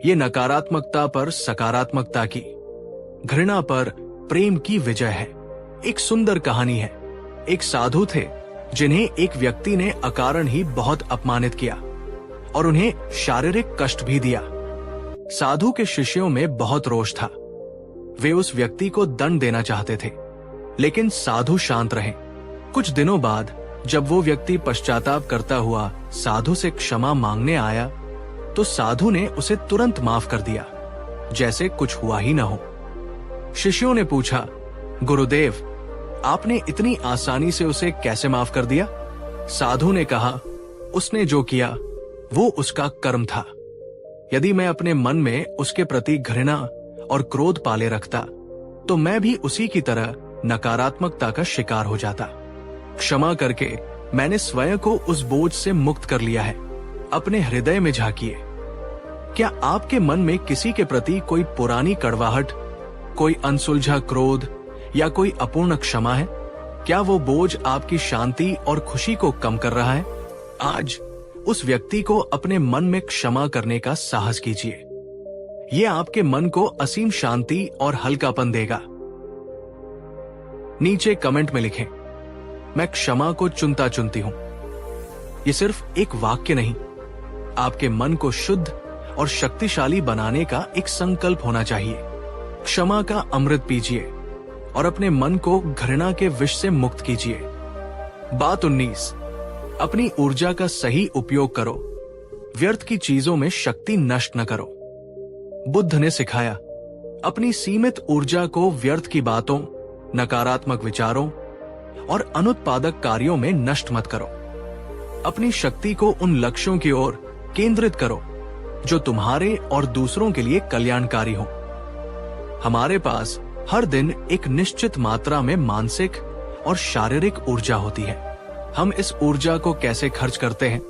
ये नकारात्मकता पर सकारात्मकता की, घृणा पर प्रेम की विजय है। एक सुंदर कहानी है। एक साधु थे जिन्हें एक व्यक्ति ने अकारण ही बहुत अपमानित किया और उन्हें शारीरिक कष्ट भी दिया। साधु के शिष्यों में बहुत रोष था। वे उस व्यक्ति को दंड देना चाहते थे, लेकिन साधु शांत रहे। कुछ दिनों बाद जब वो व्यक्ति पश्चाताप करता हुआ साधु से क्षमा मांगने आया, तो साधु ने उसे तुरंत माफ कर दिया, जैसे कुछ हुआ ही न हो। शिष्यों ने पूछा, गुरुदेव, आपने इतनी आसानी से उसे कैसे माफ कर दिया? साधु ने कहा, उसने जो किया वो उसका कर्म था। यदि मैं अपने मन में उसके प्रति घृणा और क्रोध पाले रखता तो मैं भी उसी की तरह नकारात्मकता का शिकार हो जाता। क्षमा करके मैंने स्वयं को उस बोझ से मुक्त कर लिया है। अपने हृदय में झांकिए। क्या आपके मन में किसी के प्रति कोई पुरानी कड़वाहट, कोई अनसुलझा क्रोध या कोई अपूर्ण क्षमा है? क्या वो बोझ आपकी शांति और खुशी को कम कर रहा है? आज उस व्यक्ति को अपने मन में क्षमा करने का साहस कीजिए। ये आपके मन को असीम शांति और हल्कापन देगा। नीचे कमेंट में लिखें, मैं क्षमा को चुनता चुनती हूं। ये सिर्फ एक वाक्य नहीं, आपके मन को शुद्ध और शक्तिशाली बनाने का एक संकल्प होना चाहिए। क्षमा का अमृत पीजिए और अपने मन को घृणा के विष से मुक्त कीजिए। बात 19, अपनी ऊर्जा का सही उपयोग करो। व्यर्थ की चीजों में शक्ति नष्ट न करो। बुद्ध ने सिखाया, अपनी सीमित ऊर्जा को व्यर्थ की बातों, नकारात्मक विचारों और अनुत्पादक कार्यों में नष्ट मत करो। अपनी शक्ति को उन लक्ष्यों की ओर केंद्रित करो जो तुम्हारे और दूसरों के लिए कल्याणकारी हो। हमारे पास हर दिन एक निश्चित मात्रा में मानसिक और शारीरिक ऊर्जा होती है। हम इस ऊर्जा को कैसे खर्च करते हैं,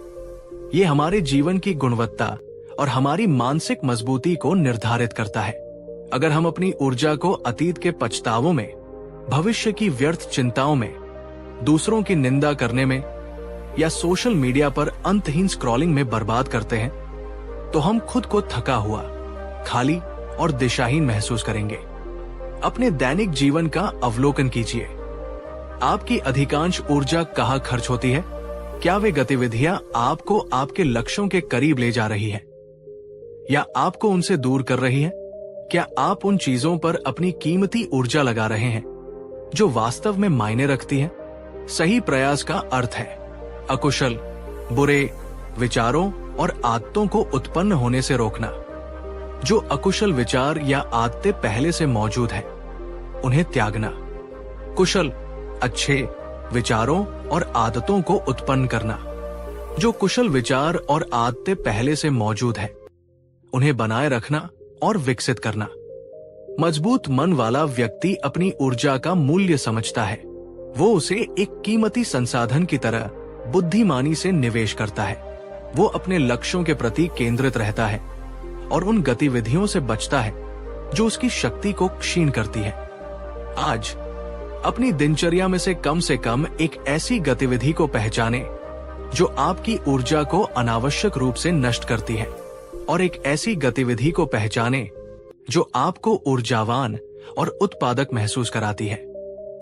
ये हमारे जीवन की गुणवत्ता और हमारी मानसिक मजबूती को निर्धारित करता है। अगर हम अपनी ऊर्जा को अतीत के पछतावों में, भविष्य की व्यर्थ चिंताओं में, दूसरों की निंदा करने में या सोशल मीडिया पर अंतहीन स्क्रॉलिंग में बर्बाद करते हैं, तो हम खुद को थका हुआ, खाली और दिशाहीन महसूस करेंगे। अपने दैनिक जीवन का अवलोकन कीजिए। आपकी अधिकांश ऊर्जा कहाँ खर्च होती है? क्या वे गतिविधियां आपको आपके लक्ष्यों के करीब ले जा रही है या आपको उनसे दूर कर रही है? क्या आप उन चीजों पर अपनी कीमती ऊर्जा लगा रहे हैं जो वास्तव में मायने रखती है? सही प्रयास का अर्थ है अकुशल, बुरे विचारों और आदतों को उत्पन्न होने से रोकना। जो अकुशल विचार या आदतें पहले से मौजूद हैं, उन्हें त्यागना। कुशल, अच्छे विचारों और आदतों को उत्पन्न करना। जो कुशल विचार और आदतें पहले से मौजूद हैं, उन्हें बनाए रखना और विकसित करना। मजबूत मन वाला व्यक्ति अपनी ऊर्जा का मूल्य समझता है। वो उसे एक कीमती संसाधन की तरह बुद्धिमानी से निवेश करता है। वो अपने लक्ष्यों के प्रति केंद्रित रहता है और उन गतिविधियों से बचता है जो उसकी शक्ति को क्षीण करती है। आज अपनी दिनचर्या में से कम एक ऐसी गतिविधि को पहचानें जो आपकी ऊर्जा को अनावश्यक रूप से नष्ट करती है, और एक ऐसी गतिविधि को पहचानें जो आपको ऊर्जावान और उत्पादक महसूस कराती है।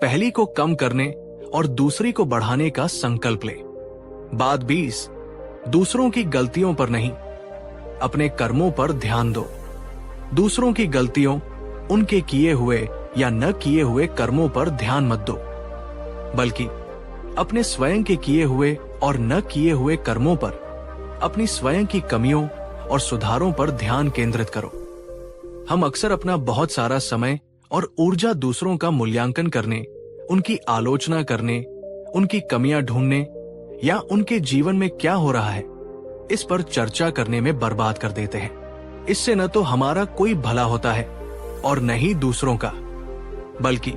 पहली को कम करने और दूसरी को बढ़ाने का संकल्प ले। बात 20, दूसरों की गलतियों पर नहीं, अपने कर्मों पर ध्यान दो। दूसरों की गलतियों, उनके किए हुए या न किए हुए कर्मों पर ध्यान मत दो, बल्कि अपने स्वयं के किए हुए और न किए हुए कर्मों पर, अपनी स्वयं की कमियों और सुधारों पर ध्यान केंद्रित करो। हम अक्सर अपना बहुत सारा समय और ऊर्जा दूसरों का मूल्यांकन करने, उनकी आलोचना करने, उनकी कमियां ढूंढने या उनके जीवन में क्या हो रहा है इस पर चर्चा करने में बर्बाद कर देते हैं। इससे न तो हमारा कोई भला होता है और न ही दूसरों का, बल्कि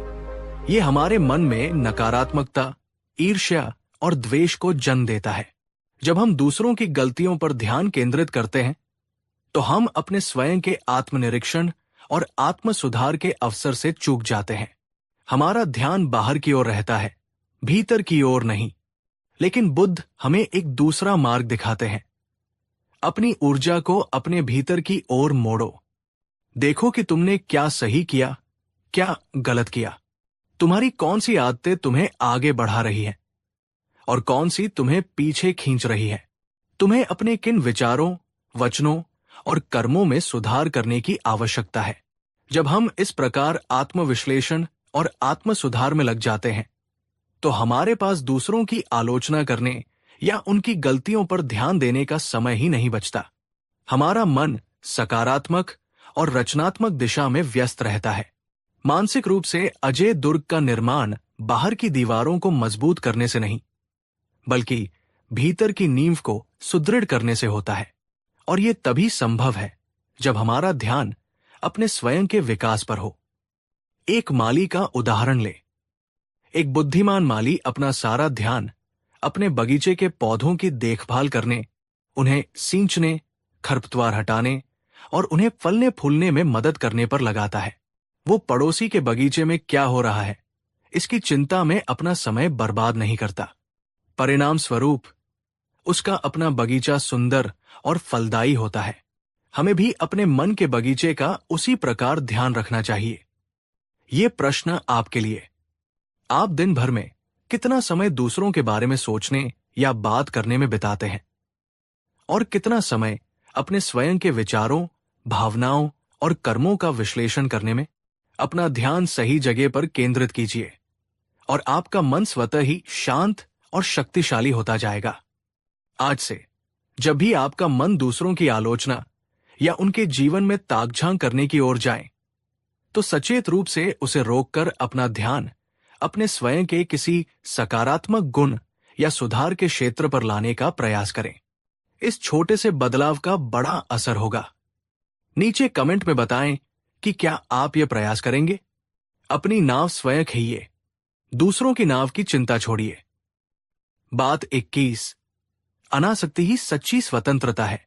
ये हमारे मन में नकारात्मकता, ईर्ष्या और द्वेष को जन्म देता है। जब हम दूसरों की गलतियों पर ध्यान केंद्रित करते हैं तो हम अपने स्वयं के आत्मनिरीक्षण और आत्म सुधार के अवसर से चूक जाते हैं। हमारा ध्यान बाहर की ओर रहता है, भीतर की ओर नहीं। लेकिन बुद्ध हमें एक दूसरा मार्ग दिखाते हैं। अपनी ऊर्जा को अपने भीतर की ओर मोड़ो। देखो कि तुमने क्या सही किया, क्या गलत किया। तुम्हारी कौन सी आदतें तुम्हें आगे बढ़ा रही हैं और कौन सी तुम्हें पीछे खींच रही है। तुम्हें अपने किन विचारों, वचनों और कर्मों में सुधार करने की आवश्यकता है। जब हम इस प्रकार आत्मविश्लेषण और आत्म सुधार में लग जाते हैं तो हमारे पास दूसरों की आलोचना करने या उनकी गलतियों पर ध्यान देने का समय ही नहीं बचता। हमारा मन सकारात्मक और रचनात्मक दिशा में व्यस्त रहता है। मानसिक रूप से अजेय दुर्ग का निर्माण बाहर की दीवारों को मजबूत करने से नहीं, बल्कि भीतर की नींव को सुदृढ़ करने से होता है। और यह तभी संभव है जब हमारा ध्यान अपने स्वयं के विकास पर हो। एक माली का उदाहरण ले। एक बुद्धिमान माली अपना सारा ध्यान अपने बगीचे के पौधों की देखभाल करने, उन्हें सींचने, खरपतवार हटाने और उन्हें फलने फूलने में मदद करने पर लगाता है। वो पड़ोसी के बगीचे में क्या हो रहा है इसकी चिंता में अपना समय बर्बाद नहीं करता। परिणाम स्वरूप उसका अपना बगीचा सुंदर और फलदायी होता है। हमें भी अपने मन के बगीचे का उसी प्रकार ध्यान रखना चाहिए। ये प्रश्न आपके लिए। आप दिन भर में कितना समय दूसरों के बारे में सोचने या बात करने में बिताते हैं और कितना समय अपने स्वयं के विचारों, भावनाओं और कर्मों का विश्लेषण करने में। अपना ध्यान सही जगह पर केंद्रित कीजिए और आपका मन स्वतः ही शांत और शक्तिशाली होता जाएगा। आज से जब भी आपका मन दूसरों की आलोचना या उनके जीवन में ताकझांक करने की ओर जाए तो सचेत रूप से उसे रोककर अपना ध्यान अपने स्वयं के किसी सकारात्मक गुण या सुधार के क्षेत्र पर लाने का प्रयास करें। इस छोटे से बदलाव का बड़ा असर होगा। नीचे कमेंट में बताएं कि क्या आप ये प्रयास करेंगे। अपनी नाव स्वयं खींचिए, दूसरों की नाव की चिंता छोड़िए। बात 21, अनासक्ति ही सच्ची स्वतंत्रता है।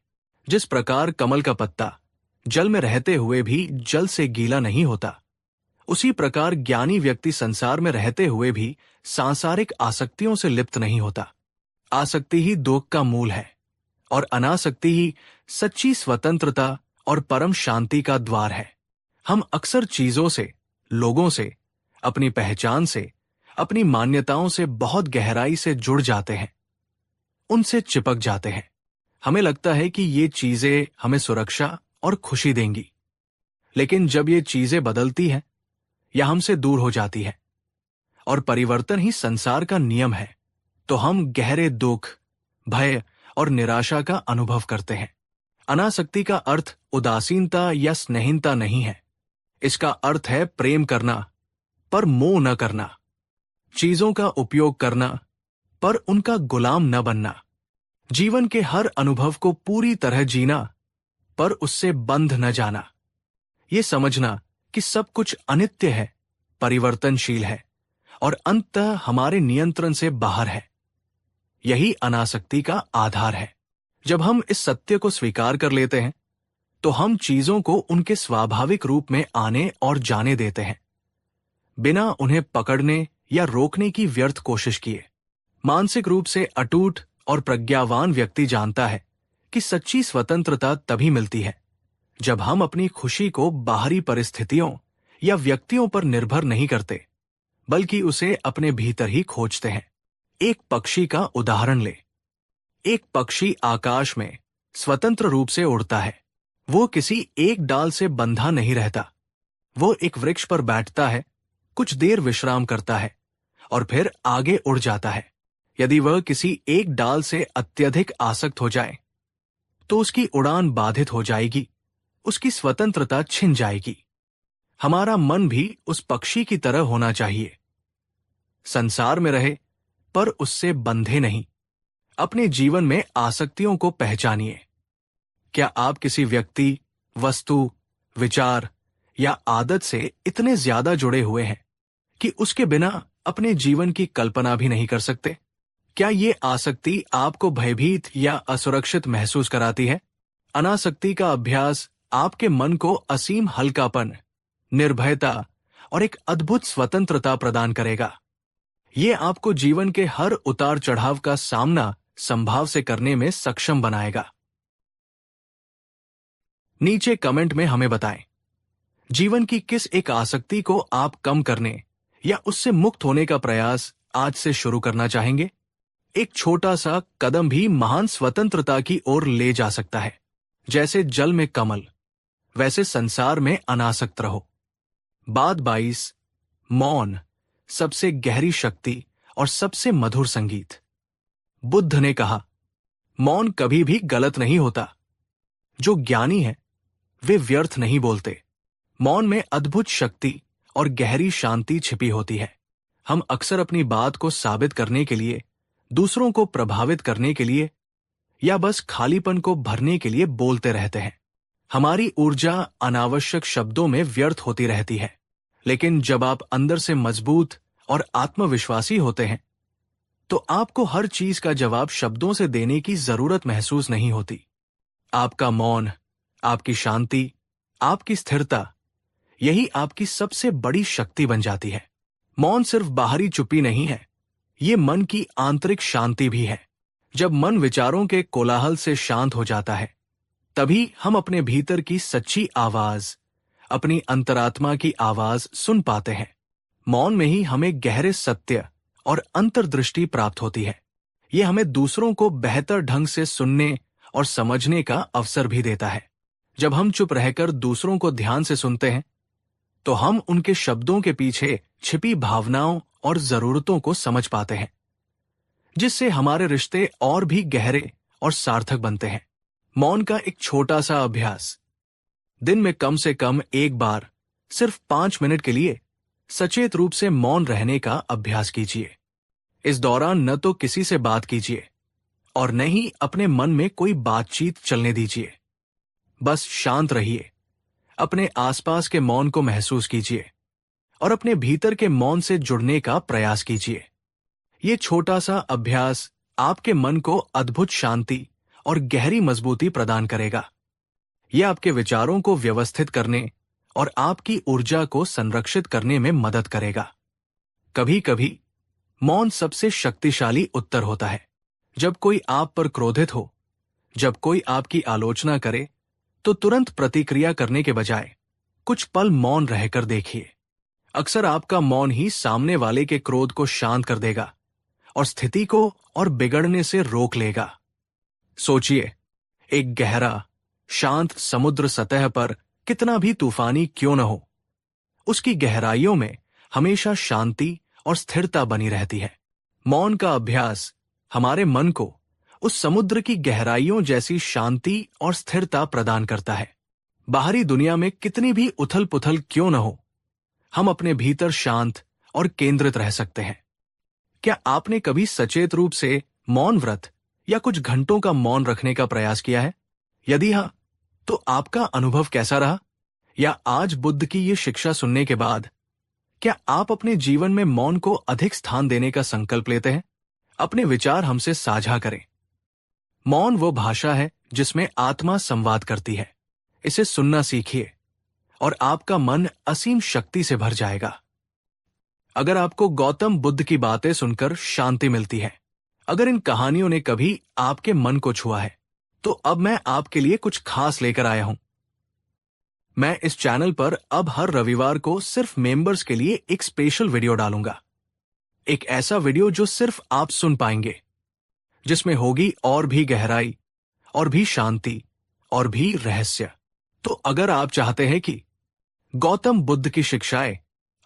जिस प्रकार कमल का पत्ता जल में रहते हुए भी जल से गीला नहीं होता, उसी प्रकार ज्ञानी व्यक्ति संसार में रहते हुए भी सांसारिक आसक्तियों से लिप्त नहीं होता। आसक्ति ही दुख का मूल है और अनासक्ति ही सच्ची स्वतंत्रता और परम शांति का द्वार है। हम अक्सर चीजों से, लोगों से, अपनी पहचान से, अपनी मान्यताओं से बहुत गहराई से जुड़ जाते हैं, उनसे चिपक जाते हैं। हमें लगता है कि ये चीजें हमें सुरक्षा और खुशी देंगी, लेकिन जब ये चीजें बदलती हैं या हमसे दूर हो जाती है और परिवर्तन ही संसार का नियम है, तो हम गहरे दुख, भय और निराशा का अनुभव करते हैं। अनासक्ति का अर्थ उदासीनता या स्नेहीनता नहीं है। इसका अर्थ है प्रेम करना पर मोह न करना, चीजों का उपयोग करना पर उनका गुलाम न बनना, जीवन के हर अनुभव को पूरी तरह जीना पर उससे बंध न जाना, ये समझना कि सब कुछ अनित्य है, परिवर्तनशील है और अंततः हमारे नियंत्रण से बाहर है। यही अनासक्ति का आधार है। जब हम इस सत्य को स्वीकार कर लेते हैं तो हम चीजों को उनके स्वाभाविक रूप में आने और जाने देते हैं, बिना उन्हें पकड़ने या रोकने की व्यर्थ कोशिश किए। मानसिक रूप से अटूट और प्रज्ञावान व्यक्ति जानता है कि सच्ची स्वतंत्रता तभी मिलती है जब हम अपनी खुशी को बाहरी परिस्थितियों या व्यक्तियों पर निर्भर नहीं करते, बल्कि उसे अपने भीतर ही खोजते हैं। एक पक्षी का उदाहरण ले। एक पक्षी आकाश में स्वतंत्र रूप से उड़ता है। वो किसी एक डाल से बंधा नहीं रहता। वो एक वृक्ष पर बैठता है, कुछ देर विश्राम करता है और फिर आगे उड़ जाता है। यदि वह किसी एक डाल से अत्यधिक आसक्त हो जाए तो उसकी उड़ान बाधित हो जाएगी, उसकी स्वतंत्रता छिन जाएगी। हमारा मन भी उस पक्षी की तरह होना चाहिए। संसार में रहे पर उससे बंधे नहीं। अपने जीवन में आसक्तियों को पहचानिए। क्या आप किसी व्यक्ति, वस्तु, विचार या आदत से इतने ज्यादा जुड़े हुए हैं कि उसके बिना अपने जीवन की कल्पना भी नहीं कर सकते? क्या ये आसक्ति आपको भयभीत या असुरक्षित महसूस कराती है? अनासक्ति का अभ्यास आपके मन को असीम हल्कापन, निर्भयता और एक अद्भुत स्वतंत्रता प्रदान करेगा। ये आपको जीवन के हर उतार चढ़ाव का सामना संभाव से करने में सक्षम बनाएगा। नीचे कमेंट में हमें बताएं, जीवन की किस एक आसक्ति को आप कम करने या उससे मुक्त होने का प्रयास आज से शुरू करना चाहेंगे? एक छोटा सा कदम भी महान स्वतंत्रता की ओर ले जा सकता है। जैसे जल में कमल, वैसे संसार में अनासक्त रहो। बात 22, मौन, सबसे गहरी शक्ति और सबसे मधुर संगीत। बुद्ध ने कहा, मौन कभी भी गलत नहीं होता। जो ज्ञानी है वे व्यर्थ नहीं बोलते। मौन में अद्भुत शक्ति और गहरी शांति छिपी होती है। हम अक्सर अपनी बात को साबित करने के लिए, दूसरों को प्रभावित करने के लिए या बस खालीपन को भरने के लिए बोलते रहते हैं। हमारी ऊर्जा अनावश्यक शब्दों में व्यर्थ होती रहती है। लेकिन जब आप अंदर से मजबूत और आत्मविश्वासी होते हैं तो आपको हर चीज का जवाब शब्दों से देने की जरूरत महसूस नहीं होती। आपका मौन, आपकी शांति, आपकी स्थिरता, यही आपकी सबसे बड़ी शक्ति बन जाती है। मौन सिर्फ बाहरी चुप्पी नहीं है, ये मन की आंतरिक शांति भी है। जब मन विचारों के कोलाहल से शांत हो जाता है, तभी हम अपने भीतर की सच्ची आवाज, अपनी अंतरात्मा की आवाज सुन पाते हैं। मौन में ही हमें गहरे सत्य और अंतर्दृष्टि प्राप्त होती है। ये हमें दूसरों को बेहतर ढंग से सुनने और समझने का अवसर भी देता है। जब हम चुप रहकर दूसरों को ध्यान से सुनते हैं तो हम उनके शब्दों के पीछे छिपी भावनाओं और जरूरतों को समझ पाते हैं, जिससे हमारे रिश्ते और भी गहरे और सार्थक बनते हैं। मौन का एक छोटा सा अभ्यास। दिन में कम से कम एक बार सिर्फ 5 मिनट के लिए सचेत रूप से मौन रहने का अभ्यास कीजिए। इस दौरान न तो किसी से बात कीजिए और न ही अपने मन में कोई बातचीत चलने दीजिए। बस शांत रहिए, अपने आसपास के मौन को महसूस कीजिए और अपने भीतर के मौन से जुड़ने का प्रयास कीजिए। ये छोटा सा अभ्यास आपके मन को अद्भुत शांति और गहरी मजबूती प्रदान करेगा। यह आपके विचारों को व्यवस्थित करने और आपकी ऊर्जा को संरक्षित करने में मदद करेगा। कभी कभी मौन सबसे शक्तिशाली उत्तर होता है। जब कोई आप पर क्रोधित हो, जब कोई आपकी आलोचना करे, तो तुरंत प्रतिक्रिया करने के बजाय कुछ पल मौन रहकर देखिए। अक्सर आपका मौन ही सामने वाले के क्रोध को शांत कर देगा और स्थिति को और बिगड़ने से रोक लेगा। सोचिए, एक गहरा, शांत समुद्र सतह पर कितना भी तूफानी क्यों न हो, उसकी गहराइयों में हमेशा शांति और स्थिरता बनी रहती है। मौन का अभ्यास हमारे मन को उस समुद्र की गहराइयों जैसी शांति और स्थिरता प्रदान करता है। बाहरी दुनिया में कितनी भी उथल पुथल क्यों न हो, हम अपने भीतर शांत और केंद्रित रह सकते हैं। क्या आपने कभी सचेत रूप से मौन व्रत या कुछ घंटों का मौन रखने का प्रयास किया है? यदि हाँ, तो आपका अनुभव कैसा रहा? या आज बुद्ध की ये शिक्षा सुनने के बाद क्या आप अपने जीवन में मौन को अधिक स्थान देने का संकल्प लेते हैं? अपने विचार हमसे साझा करें। मौन वो भाषा है जिसमें आत्मा संवाद करती है। इसे सुनना सीखिए और आपका मन असीम शक्ति से भर जाएगा। अगर आपको गौतम बुद्ध की बातें सुनकर शांति मिलती है, अगर इन कहानियों ने कभी आपके मन को छुआ है, तो अब मैं आपके लिए कुछ खास लेकर आया हूं। मैं इस चैनल पर अब हर रविवार को सिर्फ मेंबर्स के लिए एक स्पेशल वीडियो डालूंगा। एक ऐसा वीडियो जो सिर्फ आप सुन पाएंगे, जिसमें होगी और भी गहराई, और भी शांति, और भी रहस्य। तो अगर आप चाहते हैं कि गौतम बुद्ध की शिक्षाएं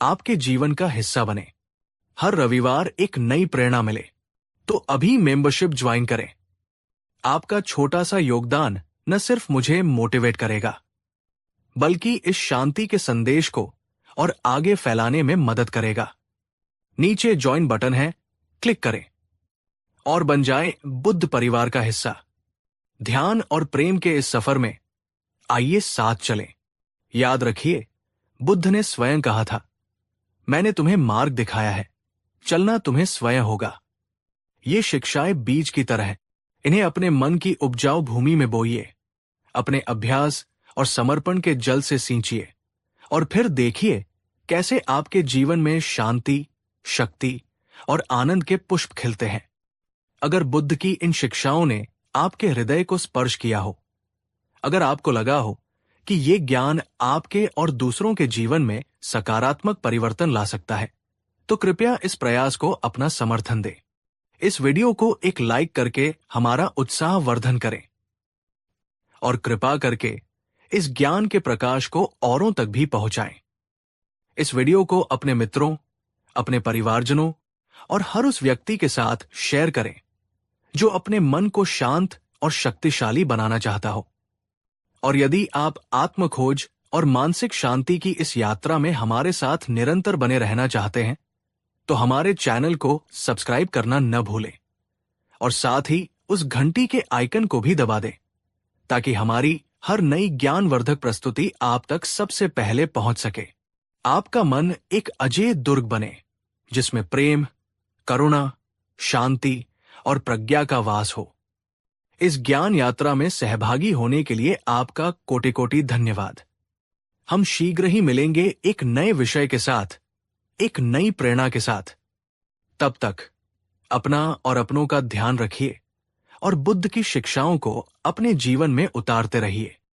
आपके जीवन का हिस्सा बने, हर रविवार एक नई प्रेरणा मिले, तो अभी मेंबरशिप ज्वाइन करें। आपका छोटा सा योगदान न सिर्फ मुझे मोटिवेट करेगा, बल्कि इस शांति के संदेश को और आगे फैलाने में मदद करेगा। नीचे ज्वाइन बटन है, क्लिक करें और बन जाएं बुद्ध परिवार का हिस्सा। ध्यान और प्रेम के इस सफर में आइए साथ चलें। याद रखिए, बुद्ध ने स्वयं कहा था, मैंने तुम्हें मार्ग दिखाया है, चलना तुम्हें स्वयं होगा। ये शिक्षाएं बीज की तरह हैं। इन्हें अपने मन की उपजाऊ भूमि में बोइए, अपने अभ्यास और समर्पण के जल से सींचिए, और फिर देखिए कैसे आपके जीवन में शांति, शक्ति और आनंद के पुष्प खिलते हैं। अगर बुद्ध की इन शिक्षाओं ने आपके हृदय को स्पर्श किया हो, अगर आपको लगा हो कि ये ज्ञान आपके और दूसरों के जीवन में सकारात्मक परिवर्तन ला सकता है, तो कृपया इस प्रयास को अपना समर्थन दें। इस वीडियो को एक लाइक करके हमारा उत्साह वर्धन करें और कृपा करके इस ज्ञान के प्रकाश को औरों तक भी पहुंचाएं। इस वीडियो को अपने मित्रों, अपने परिवारजनों और हर उस व्यक्ति के साथ शेयर करें जो अपने मन को शांत और शक्तिशाली बनाना चाहता हो। और यदि आप आत्मखोज और मानसिक शांति की इस यात्रा में हमारे साथ निरंतर बने रहना चाहते हैं, तो हमारे चैनल को सब्सक्राइब करना न भूलें और साथ ही उस घंटी के आइकन को भी दबा दें, ताकि हमारी हर नई ज्ञानवर्धक प्रस्तुति आप तक सबसे पहले पहुंच सके। आपका मन एक अजेय दुर्ग बने, जिसमें प्रेम, करुणा, शांति और प्रज्ञा का वास हो। इस ज्ञान यात्रा में सहभागी होने के लिए आपका कोटि कोटि धन्यवाद। हम शीघ्र ही मिलेंगे एक नए विषय के साथ, एक नई प्रेरणा के साथ। तब तक अपना और अपनों का ध्यान रखिए और बुद्ध की शिक्षाओं को अपने जीवन में उतारते रहिए।